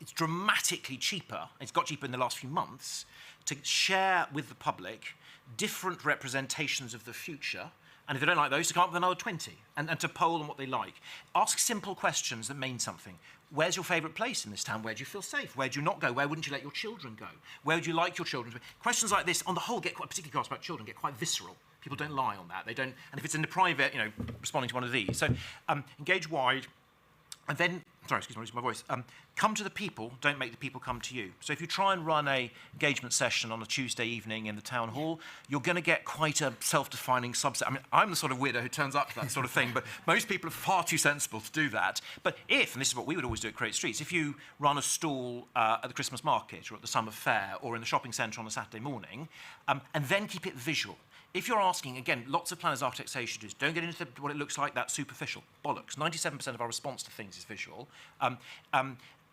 it's dramatically cheaper. It's got cheaper in the last few months to share with the public different representations of the future. And if they don't like those, to come up with another 20 and to poll on what they like. Ask simple questions that mean something. Where's your favourite place in this town? Where do you feel safe? Where do you not go? Where wouldn't you let your children go? Where would you like your children to be? Questions like this, on the whole, particularly asked about children, get quite visceral. People don't lie on that. They don't. And if it's in the private, responding to one of these. So engage wide. And then, sorry, excuse me, I'm losing my voice. Come to the people, don't make the people come to you. So if you try and run a engagement session on a Tuesday evening in the town hall, you're going to get quite a self-defining subset. I'm the sort of weirdo who turns up to that sort of thing, but most people are far too sensible to do that. But if, and this is what we would always do at Create Streets, if you run a stall at the Christmas market or at the summer fair or in the shopping centre on a Saturday morning, and then keep it visual. If you're asking, again, lots of planners, architects say you should don't get into what it looks like, that's superficial. Bollocks. 97% of our response to things is visual.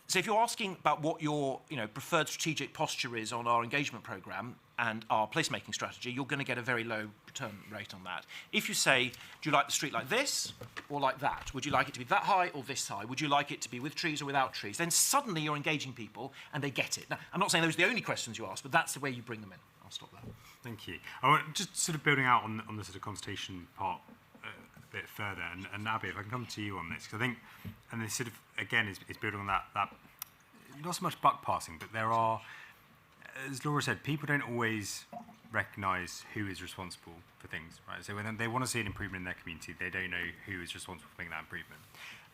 So if you're asking about what your preferred strategic posture is on our engagement programme and our placemaking strategy, you're going to get a very low return rate on that. If you say, do you like the street like this or like that? Would you like it to be that high or this high? Would you like it to be with trees or without trees? Then suddenly you're engaging people and they get it. Now, I'm not saying those are the only questions you ask, but that's the way you bring them in. I'll stop there. Thank you. I want just sort of building out on the sort of consultation part a bit further, and Abby, if I can come to you on this, because I think, and this sort of again is building on that not so much buck passing, but there are, as Laura said, people don't always recognise who is responsible for things, right? So when they want to see an improvement in their community, they don't know who is responsible for making that improvement.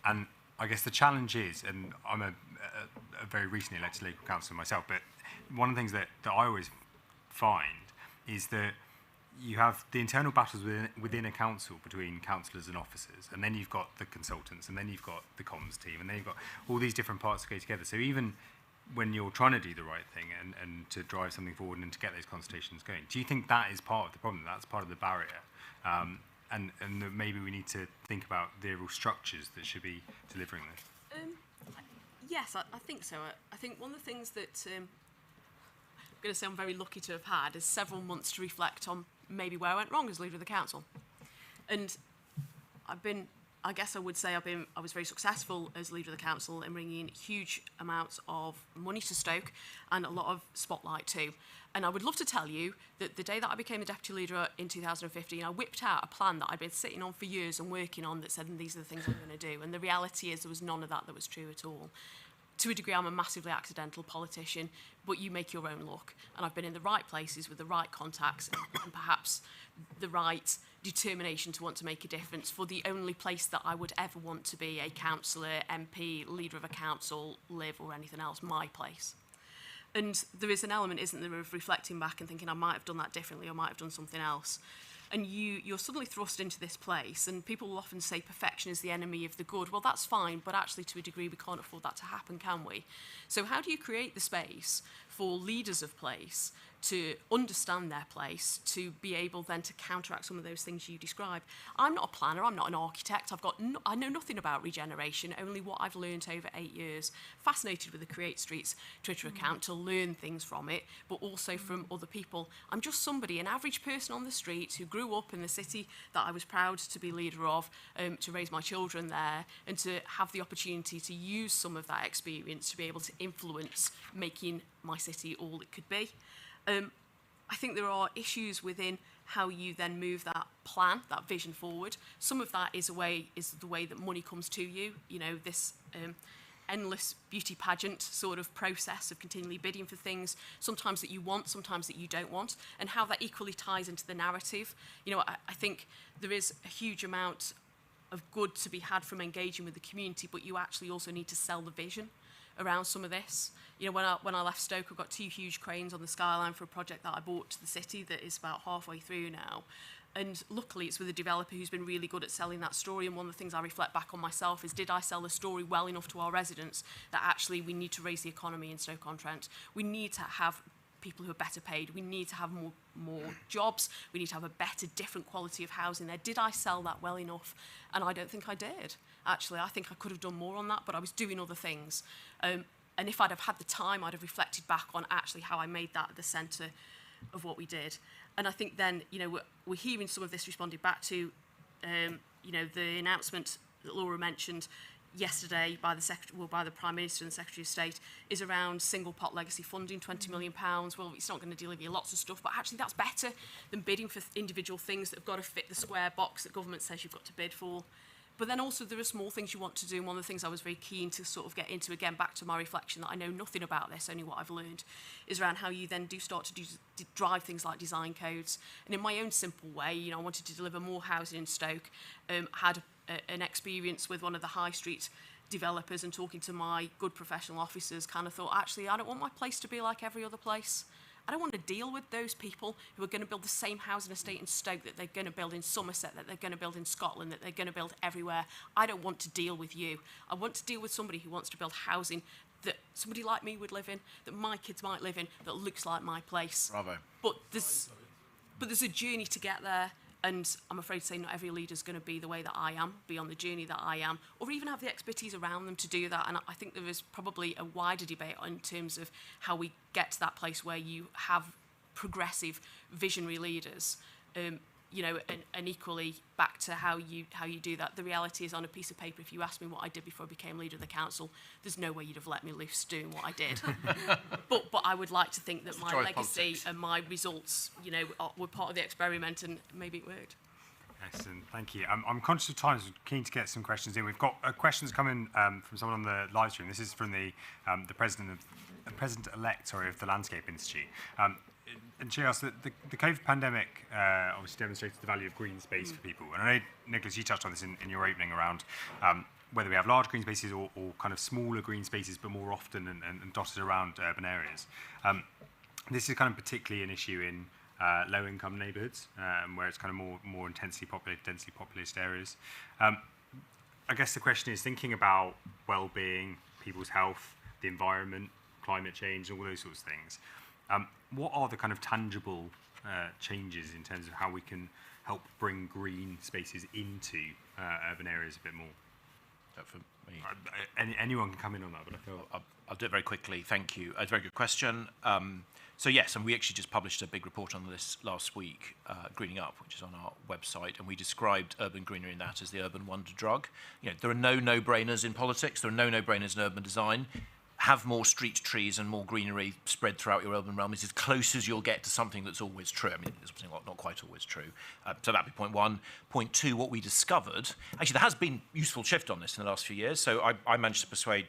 And I guess the challenge is, and I'm a very recently elected local councillor myself, but one of the things that I always find is that you have the internal battles within a council between councillors and officers, and then you've got the consultants, and then you've got the comms team, and then you've got all these different parts that go together. So even when you're trying to do the right thing and to drive something forward and to get those consultations going, do you think that is part of the problem, that's part of the barrier? And that maybe we need to think about the real structures that should be delivering this? Yes, I think so. I think one of the things that I'm going to say I'm very lucky to have had is several months to reflect on maybe where I went wrong as leader of the council. And I guess I would say I was very successful as leader of the council in bringing in huge amounts of money to Stoke and a lot of spotlight too. And I would love to tell you that the day that I became the deputy leader in 2015, I whipped out a plan that I'd been sitting on for years and working on that said, these are the things I'm going to do. And the reality is there was none of that was true at all. To a degree, I'm a massively accidental politician, but you make your own luck. And I've been in the right places with the right contacts and perhaps the right determination to want to make a difference for the only place that I would ever want to be a councillor, MP, leader of a council, live or anything else, my place. And there is an element, isn't there, of reflecting back and thinking I might have done that differently, I might have done something else. And you're suddenly thrust into this place, and people will often say perfection is the enemy of the good. Well, that's fine, but actually to a degree we can't afford that to happen, can we? So how do you create the space for leaders of place to understand their place, to be able then to counteract some of those things you describe? I'm not a planner, I'm not an architect, I know nothing about regeneration, only what I've learned over 8 years. Fascinated with the Create Streets Twitter account to learn things from it, but also from other people. I'm just somebody, an average person on the street who grew up in the city that I was proud to be leader of, to raise my children there, and to have the opportunity to use some of that experience to be able to influence making my city all it could be. I think there are issues within how you then move that plan, that vision forward. Some of that is the way that money comes to you. You know, this endless beauty pageant sort of process of continually bidding for things, sometimes that you want, sometimes that you don't want, and how that equally ties into the narrative. You know, I think there is a huge amount of good to be had from engaging with the community, but you actually also need to sell the vision around some of this. You know, when I left Stoke, I got 2 huge cranes on the skyline for a project that I bought to the city that is about halfway through now. And luckily it's with a developer who's been really good at selling that story. And one of the things I reflect back on myself is, did I sell the story well enough to our residents that actually we need to raise the economy in Stoke-on-Trent? We need to have people who are better paid. We need to have more jobs. We need to have a better, different quality of housing there. Did I sell that well enough? And I don't think I did. Actually, I think I could have done more on that, but I was doing other things. And if I'd have had the time, I'd have reflected back on actually how I made that at the centre of what we did. And I think then, you know, we're hearing some of this responded back to, you know, the announcement that Laura mentioned, yesterday by the Prime Minister and the Secretary of State is around single pot legacy funding, £20 million. Well, it's not going to deliver you lots of stuff, but actually that's better than bidding for individual things that have got to fit the square box that government says you've got to bid for. But then also there are small things you want to do, and one of the things I was very keen to sort of get into, again, back to my reflection that I know nothing about this, only what I've learned, is around how you then do start to drive things like design codes. And in my own simple way, you know, I wanted to deliver more housing in Stoke, had an experience with one of the high street developers, and talking to my good professional officers, kind of thought, actually, I don't want my place to be like every other place. I don't want to deal with those people who are going to build the same housing estate in Stoke that they're going to build in Somerset, that they're going to build in Scotland, that they're going to build everywhere. I don't want to deal with you. I want to deal with somebody who wants to build housing that somebody like me would live in, that my kids might live in, that looks like my place. Bravo. But there's a journey to get there. And I'm afraid to say not every leader is going to be the way that I am, be on the journey that I am, or even have the expertise around them to do that. And I think there is probably a wider debate in terms of how we get to that place where you have progressive, visionary leaders. You know, and equally back to how you do that. The reality is, on a piece of paper, if you asked me what I did before I became leader of the council, there's no way you'd have let me loose doing what I did. but I would like to think that my legacy and my results, you know, were part of the experiment, and maybe it worked. Excellent, thank you. I'm conscious of time, so I'm keen to get some questions in. We've got questions coming from someone on the live stream. This is from the president-elect, of the Landscape Institute. And she asked that the COVID pandemic obviously demonstrated the value of green space for people. And I know, Nicholas, you touched on this in your opening around whether we have large green spaces or kind of smaller green spaces, but more often and dotted around urban areas. This is kind of particularly an issue in low-income neighbourhoods, where it's kind of more densely populated areas. I guess the question is, thinking about well-being, people's health, the environment, climate change, all those sorts of things. What are the kind of tangible changes in terms of how we can help bring green spaces into urban areas a bit more? For me. Anyone can come in on that, but I feel I'll do it very quickly. Thank you. It's a very good question. So yes, and we actually just published a big report on this last week, Greening Up, which is on our website, and we described urban greenery in that as the urban wonder drug. You know, there are no no-brainers in politics. There are no no-brainers in urban design. Have more street trees and more greenery spread throughout your urban realm is as close as you'll get to something that's always true. I mean, it's not quite always true. So that'd be point one. Point two, what we discovered, actually there has been useful shift on this in the last few years. So I managed to persuade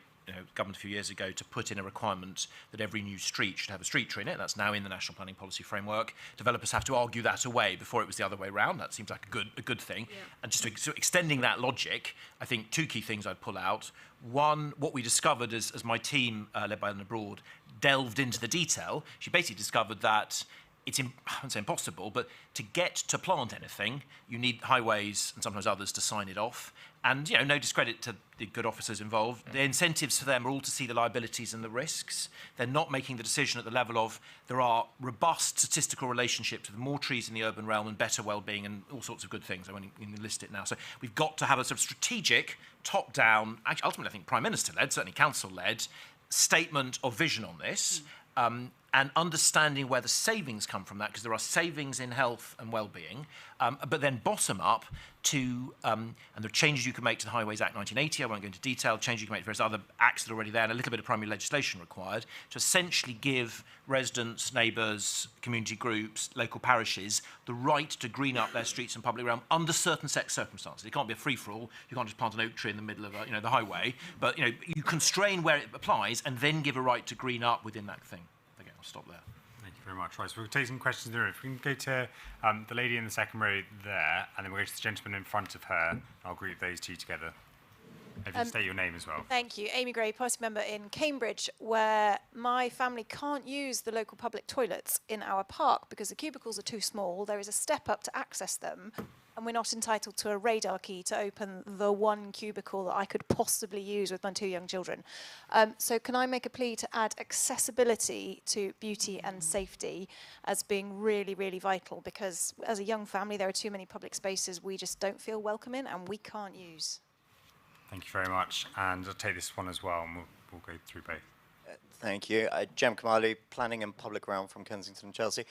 government a few years ago to put in a requirement that every new street should have a street tree in it. That's now in the National Planning Policy Framework. Developers have to argue that away. Before it was the other way around. That seems like a good thing. Yeah. And just extending that logic, I think two key things I'd pull out. One, what we discovered as my team, led by Ellen Broad, delved into the detail, she basically discovered that it's, I wouldn't say impossible, but to get to plant anything, you need highways and sometimes others to sign it off. And, you know, no discredit to the good officers involved. The incentives for them are all to see the liabilities and the risks. They're not making the decision at the level of there are robust statistical relationships with more trees in the urban realm and better well-being and all sorts of good things. I won't even list it now. So we've got to have a sort of strategic, top-down, actually, ultimately, I think Prime Minister-led, certainly Council-led, statement of vision on this. And understanding where the savings come from that, because there are savings in health and well-being, but then bottom up to, and the changes you can make to the Highways Act 1980, I won't go into detail, changes you can make to various other acts that are already there, and a little bit of primary legislation required, to essentially give residents, neighbours, community groups, local parishes, the right to green up their streets and public realm under certain set circumstances. It can't be a free-for-all. You can't just plant an oak tree in the middle of the highway, but you constrain where it applies and then give a right to green up within that thing. I'll stop there. Thank you very much. Right, so we'll take some questions in the room. If we can go to the lady in the second row there, and then we'll go to the gentleman in front of her. I'll group those two together. If you state your name as well. Thank you. Amy Gray, party member in Cambridge, where my family can't use the local public toilets in our park because the cubicles are too small. There is a step up to access them, and we're not entitled to a radar key to open the one cubicle that I could possibly use with my two young children. So can I make a plea to add accessibility to beauty and safety as being really, really vital? Because as a young family, there are too many public spaces we just don't feel welcome in and we can't use. Thank you very much. And I'll take this one as well, and we'll go through both. Thank you. Jem Kamali, Planning and Public Realm from Kensington and Chelsea.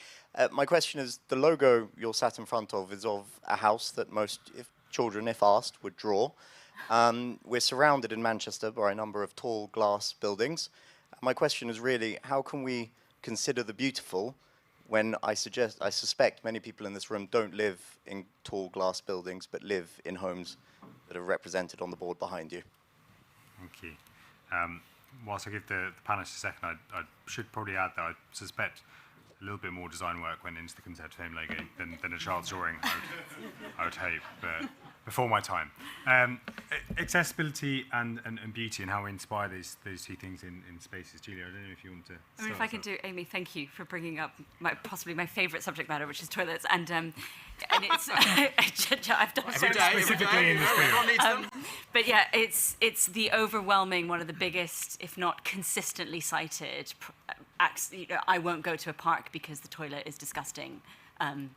My question is, the logo you're sat in front of is of a house that most children, if asked, would draw. We're surrounded in Manchester by a number of tall glass buildings. My question is really, how can we consider the beautiful when I suspect many people in this room don't live in tall glass buildings, but live in homes that are represented on the board behind you? Thank you. Whilst I give the panelists a second, I should probably add that I suspect a little bit more design work went into the Conservative Home logo than a child's drawing, I would hope, but before my time. Accessibility and beauty and how we inspire those two things in spaces. Julia, I don't know if you want to I mean, if I can do, Amy, thank you for bringing up possibly my favourite subject matter, which is toilets. And it's, I've done every day, specifically in this field. But yeah, it's the overwhelming, one of the biggest, if not consistently cited, I won't go to a park because the toilet is disgusting, or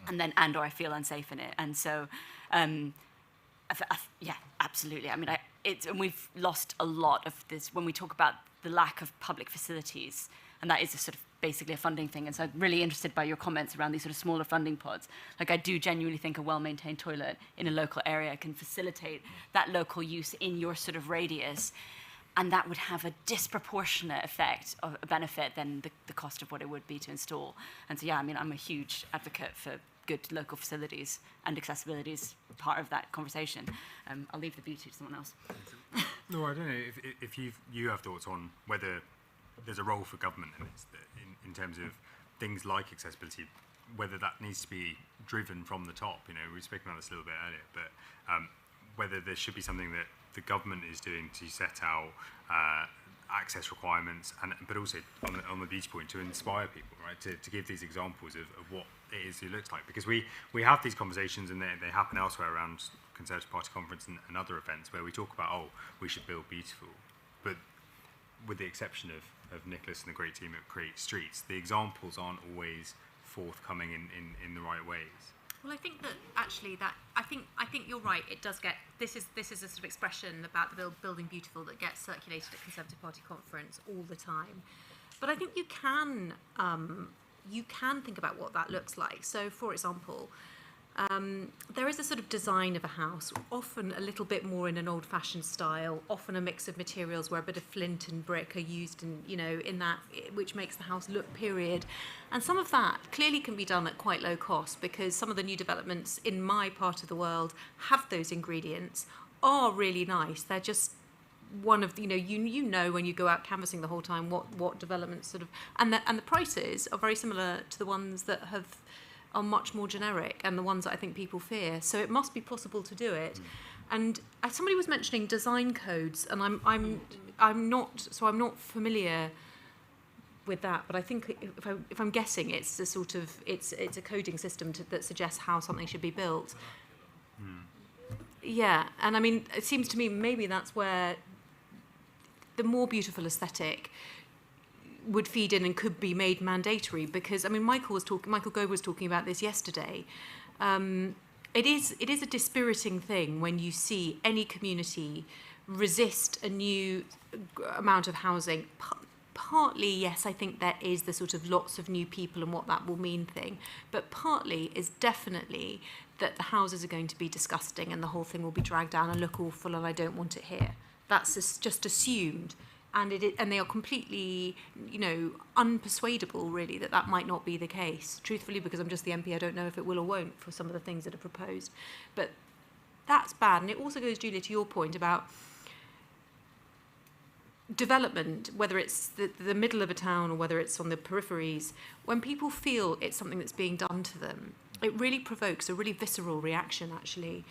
I feel unsafe in it. And so, yeah, absolutely. I mean, and we've lost a lot of this when we talk about the lack of public facilities, and that is a sort of basically a funding thing. And so I'm really interested by your comments around these sort of smaller funding pods. Like, I do genuinely think a well-maintained toilet in a local area can facilitate that local use in your sort of radius, and that would have a disproportionate effect of a benefit than the cost of what it would be to install. And so, yeah, I mean, I'm a huge advocate for good local facilities, and accessibility is part of that conversation. I'll leave the beauty to someone else. No, I don't know if you have thoughts on whether there's a role for government in this, in terms of things like accessibility, whether that needs to be driven from the top. You know, we were speaking about this a little bit earlier, but whether there should be something that the government is doing to set out access requirements, but also on the beauty point to inspire people, right? To give these examples of what it is it looks like, because we have these conversations and they happen elsewhere around Conservative Party conference and other events where we talk about we should build beautiful, but with the exception of Nicholas and the great team at Create Streets, the examples aren't always forthcoming in the right ways. Well, I think that actually I think you're right. It does get this is a sort of expression about the building beautiful that gets circulated at Conservative Party conference all the time. But I think you can think about what that looks like. So, for example, there is a sort of design of a house, often a little bit more in an old-fashioned style, often a mix of materials where a bit of flint and brick are used, in that, which makes the house look period. And some of that clearly can be done at quite low cost, because some of the new developments in my part of the world have those ingredients, are really nice. They're just one of the, you know when you go out canvassing the whole time what developments sort of, and the prices are very similar to the ones that are much more generic and the ones that I think people fear. So it must be possible to do it. And somebody was mentioning design codes, and I'm not familiar with that, but I think if I'm guessing, it's a sort of it's a coding system that suggests how something should be built. Yeah, and I mean, it seems to me maybe that's where the more beautiful aesthetic would feed in and could be made mandatory, because I mean, Michael Gove was talking about this yesterday. It is a dispiriting thing when you see any community resist a new amount of housing. Partly, yes, I think there is the sort of lots of new people and what that will mean thing, but partly is definitely that the houses are going to be disgusting and the whole thing will be dragged down and look awful and I don't want it here. That's just assumed. And they are completely, unpersuadable, really, that might not be the case. Truthfully, because I'm just the MP, I don't know if it will or won't for some of the things that are proposed. But that's bad. And it also goes, Julia, to your point about development, whether it's the middle of a town or whether it's on the peripheries. When people feel it's something that's being done to them, it really provokes a really visceral reaction, actually.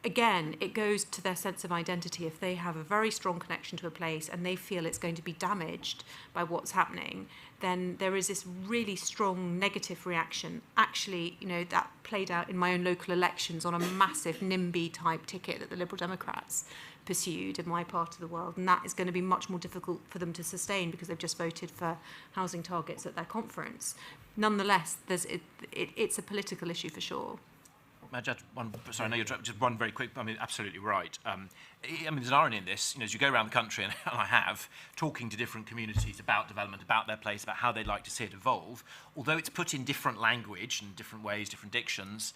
Again, it goes to their sense of identity. If they have a very strong connection to a place and they feel it's going to be damaged by what's happening, then there is this really strong negative reaction. Actually, that played out in my own local elections on a massive NIMBY type ticket that the Liberal Democrats pursued in my part of the world. And that is going to be much more difficult for them to sustain because they've just voted for housing targets at their conference. Nonetheless, it's a political issue for sure. May I just one? Sorry, I know you're just one very quick. I mean, absolutely right. I mean, there's an irony in this. As you go around the country, and I have, talking to different communities about development, about their place, about how they'd like to see it evolve, although it's put in different language and different ways, different dictions,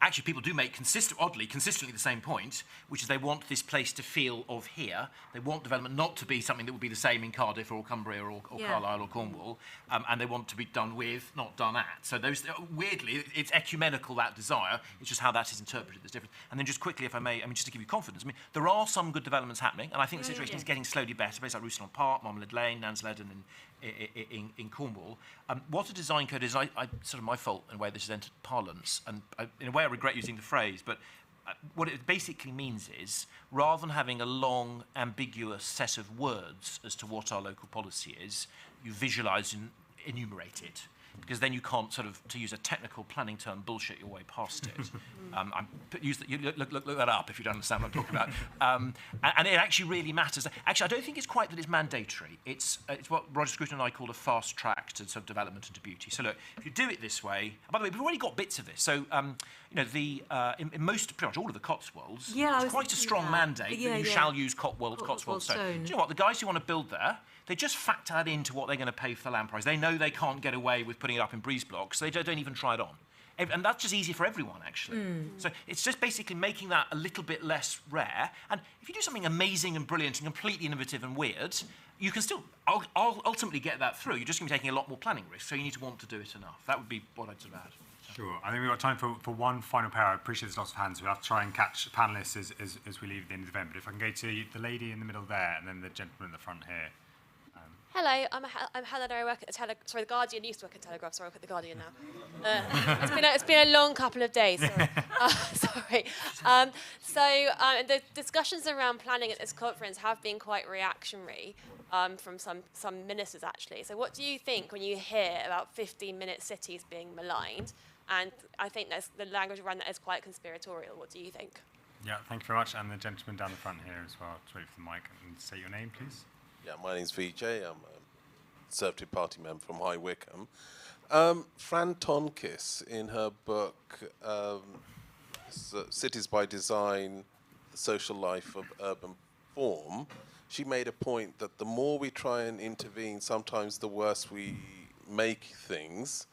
actually people do make consistently the same point, which is they want this place to feel of here. They want development not to be something that would be the same in Cardiff or Cumbria or Carlisle or Cornwall, and they want to be done with, not done at. So those, weirdly, it's ecumenical, that desire. It's just how that is interpreted that's different. And then just quickly, if I may, just to give you confidence, there are some good developments happening, and I think the situation is getting slowly better. Places like Rousselon Park, Marmalade Lane, Nansledden in Cornwall. What a design code is, sort of my fault in a way this has entered parlance, and in a way I regret using the phrase, but what it basically means is, rather than having a long, ambiguous set of words as to what our local policy is, you visualise and enumerate it. Because then you can't sort of, to use a technical planning term, bullshit your way past it. Look that up if you don't understand what I'm talking about. And it actually really matters. Actually, I don't think it's quite that it's mandatory. It's what Roger Scruton and I call a fast track to sort of development and to beauty. So look, if you do it this way, by the way, we've already got bits of this. So, in most, pretty much all of the Cotswolds, it's quite a strong mandate that you shall use Cotswold stone. Do you know what? The guys who want to build there, they just factor that into what they're going to pay for the land price. They know they can't get away with putting it up in breeze blocks, so they don't even try it on. And that's just easier for everyone, actually. So it's just basically making that a little bit less rare. And if you do something amazing and brilliant and completely innovative and weird, you can still ultimately get that through. You're just going to be taking a lot more planning risk, so you need to want to do it enough. That would be what I'd sort of add. Sure. I think we've got time for one final pair. I appreciate there's lots of hands. We'll have to try and catch panellists as we leave at the end of the event. But if I can go to the lady in the middle there and then the gentleman at the front here. Hello, I'm Helena. I work at the Guardian. Used to work at Telegraph, so I work at the Guardian now. It's been a long couple of days. Sorry. The discussions around planning at this conference have been quite reactionary from some ministers, actually. So what do you think when you hear about 15-minute cities being maligned? And I think the language around that is quite conspiratorial. What do you think? Yeah, thank you very much. And the gentleman down the front here as well. Just wait for the mic and say your name, please. Yeah, my name's Vijay. I'm a Conservative Party member from High Wycombe. Fran Tonkiss, in her book Cities by Design, The Social Life of Urban Form, she made a point that the more we try and intervene, sometimes the worse we make things.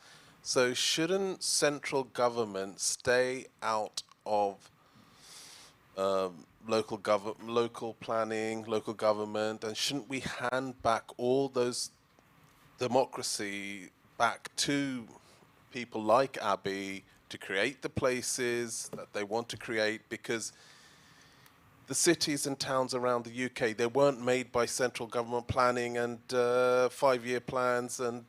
So shouldn't central government stay out of local planning, local government, and shouldn't we hand back all those democracy back to people like Abby to create the places that they want to create? Because the cities and towns around the UK, they weren't made by central government planning and 5-year plans and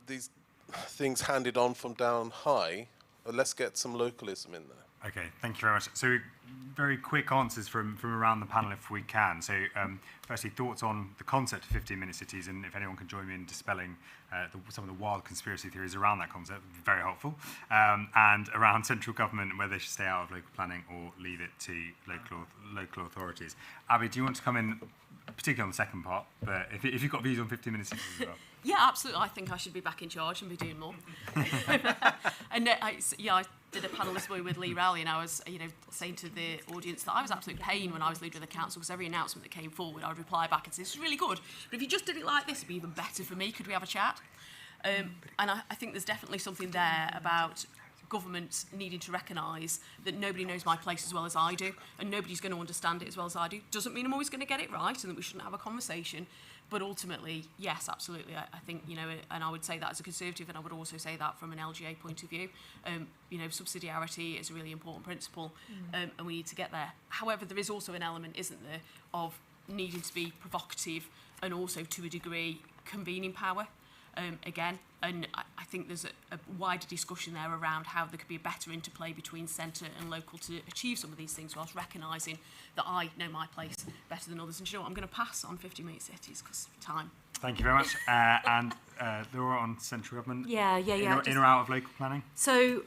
these things handed on from down high. Let's get some localism in there. Okay, thank you very much. So very quick answers from around the panel if we can. So firstly, thoughts on the concept of 15-minute cities, and if anyone can join me in dispelling some of the wild conspiracy theories around that concept, would be very helpful. And around central government and whether they should stay out of local planning or leave it to local authorities. Abby, do you want to come in, particularly on the second part, but if you've got views on 15-minute cities as well? Yeah, absolutely. I think I should be back in charge and be doing more. And I did a panel this morning with Lee Rowley, and I was, saying to the audience that I was absolute pain when I was leader of the council, because every announcement that came forward, I would reply back and say, "This is really good, but if you just did it like this, it'd be even better for me. Could we have a chat?" And I think there's definitely something there about governments needing to recognise that nobody knows my place as well as I do, and nobody's going to understand it as well as I do. Doesn't mean I'm always going to get it right, and that we shouldn't have a conversation. But ultimately, yes, absolutely. I think, and I would say that as a Conservative, and I would also say that from an LGA point of view. Subsidiarity is a really important principle, and we need to get there. However, there is also an element, isn't there, of needing to be provocative and also, to a degree, convening power. Again, and I think there's a wider discussion there around how there could be a better interplay between centre and local to achieve some of these things, whilst recognising that I know my place better than others. And you know what, I'm going to pass on 15-minute cities because time. Thank you very much. And Laura, on central government? Yeah. In or out of local planning? So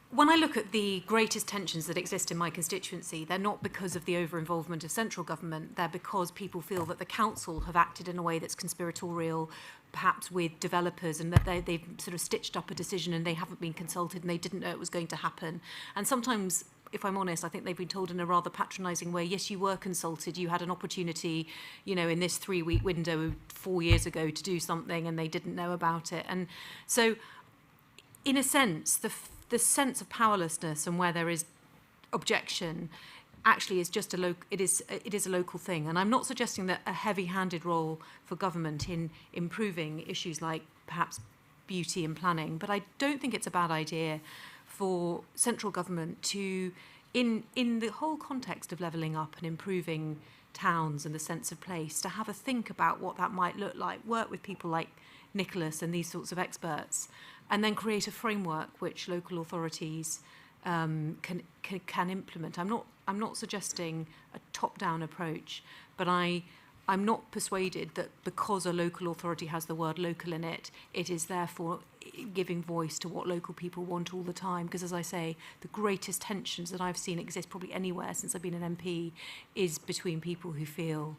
when I look at the greatest tensions that exist in my constituency, they're not because of the over-involvement of central government, they're because people feel that the council have acted in a way that's conspiratorial, perhaps with developers, and that they've sort of stitched up a decision and they haven't been consulted and they didn't know it was going to happen. And sometimes if I'm honest, I think they've been told in a rather patronising way, yes, you were consulted, you had an opportunity, you know, in this 3-week window 4 years ago to do something, and they didn't know about it. And so, in a sense, the sense of powerlessness and where there is objection actually is just it is a local thing. And I'm not suggesting that a heavy-handed role for government in improving issues like perhaps beauty and planning, but I don't think it's a bad idea for central government to, in the whole context of levelling up and improving towns and the sense of place, to have a think about what that might look like, work with people like Nicholas and these sorts of experts, and then create a framework which local authorities can implement. I'm not suggesting a top-down approach, but I'm not persuaded that because a local authority has the word local in it, it is therefore giving voice to what local people want all the time. Because, as I say, the greatest tensions that I've seen exist probably anywhere since I've been an MP is between people who feel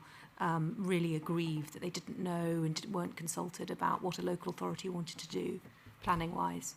really aggrieved that they didn't know and weren't consulted about what a local authority wanted to do, planning-wise.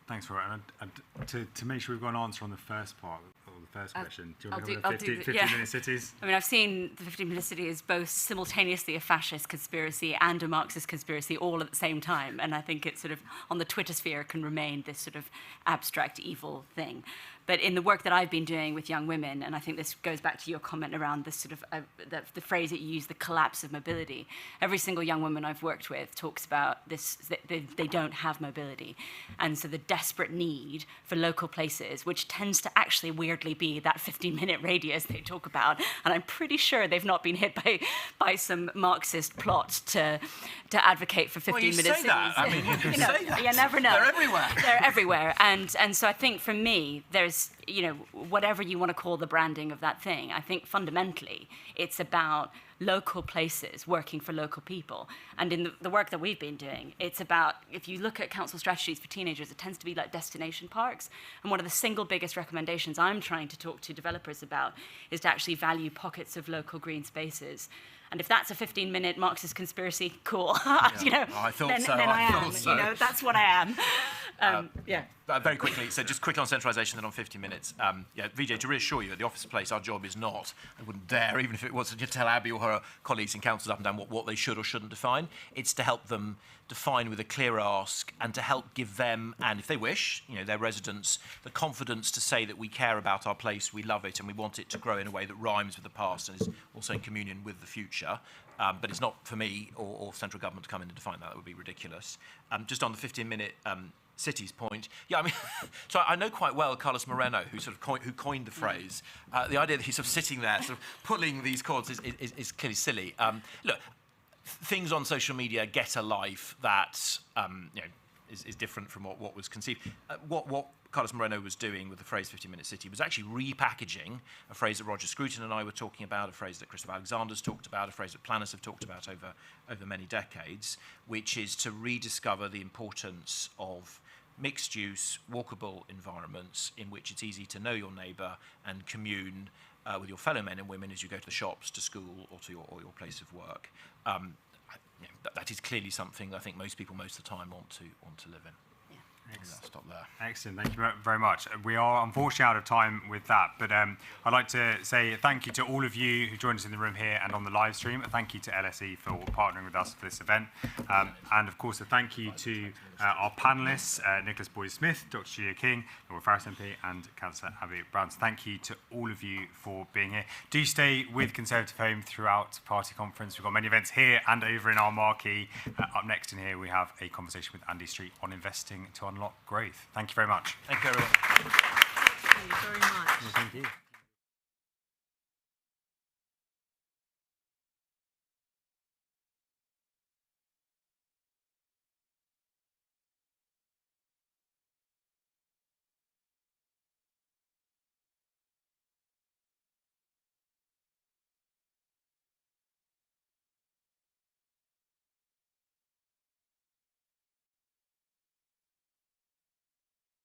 Thanks for it. And to make sure we've got an answer on the first part, or the first question, do you want to cover the 15-minute cities? I mean, I've seen the 15-minute city as both simultaneously a fascist conspiracy and a Marxist conspiracy all at the same time. And I think it sort of, on the Twitter sphere, can remain this sort of abstract evil thing. But in the work that I've been doing with young women, and I think this goes back to your comment around this sort of the phrase that you use, the collapse of mobility. Every single young woman I've worked with talks about this, they don't have mobility. And so the desperate need for local places, which tends to actually weirdly be that 15-minute radius they talk about. And I'm pretty sure they've not been hit by some Marxist plot to advocate for 15-minute cities. That. I mean, you can say that. You never know. They're everywhere. They're everywhere. And so I think for me, there's, you know, whatever you want to call the branding of that thing, I think fundamentally it's about local places working for local people. And in the work that we've been doing, it's about, if you look at council strategies for teenagers, it tends to be like destination parks. And one of the single biggest recommendations I'm trying to talk to developers about is to actually value pockets of local green spaces. And if that's a 15-minute Marxist conspiracy, cool. You know, I thought then, so. then I am. So. You know, that's what I am. Very quickly, so just quickly on centralisation, then on 50 minutes. Vijay, to reassure you, at the office place, our job is not, I wouldn't dare, even if it was, to tell Abby or her colleagues in councils up and down what they should or shouldn't define. It's to help them define with a clear ask and to help give them, and if they wish, you know, their residents, the confidence to say that we care about our place, we love it, and we want it to grow in a way that rhymes with the past and is also in communion with the future. But it's not for me or central government to come in and define that. That would be ridiculous. Just on the 15-minute cities point, I mean, so I know quite well Carlos Moreno, who sort of who coined the phrase. The idea that he's sort of sitting there, sort of pulling these cords is clearly silly. Look, things on social media get a life that you know is different from what was conceived. What Carlos Moreno was doing with the phrase 15-minute city was actually repackaging a phrase that Roger Scruton and I were talking about, a phrase that Christopher Alexander's talked about, a phrase that planners have talked about over many decades, which is to rediscover the importance of mixed-use, walkable environments in which it's easy to know your neighbour and commune with your fellow men and women as you go to the shops, to school, or to your place of work. That is clearly something I think most people most of the time want to live in. I'll stop there. Excellent, thank you very much. We are unfortunately out of time with that, but I'd like to say thank you to all of you who joined us in the room here and on the live stream. Thank you to LSE for partnering with us for this event. And of course, a thank you to our panellists, Nicholas Boyce-Smith, Dr. Julia King, Laura Farris MP, and Councillor Abby Brown. So thank you to all of you for being here. Do stay with Conservative Home throughout party conference. We've got many events here and over in our marquee. Up next in here, we have a conversation with Andy Street on investing to unlock growth. Thank you very much. Thank you, everyone. Thank you very much. Well, thank you.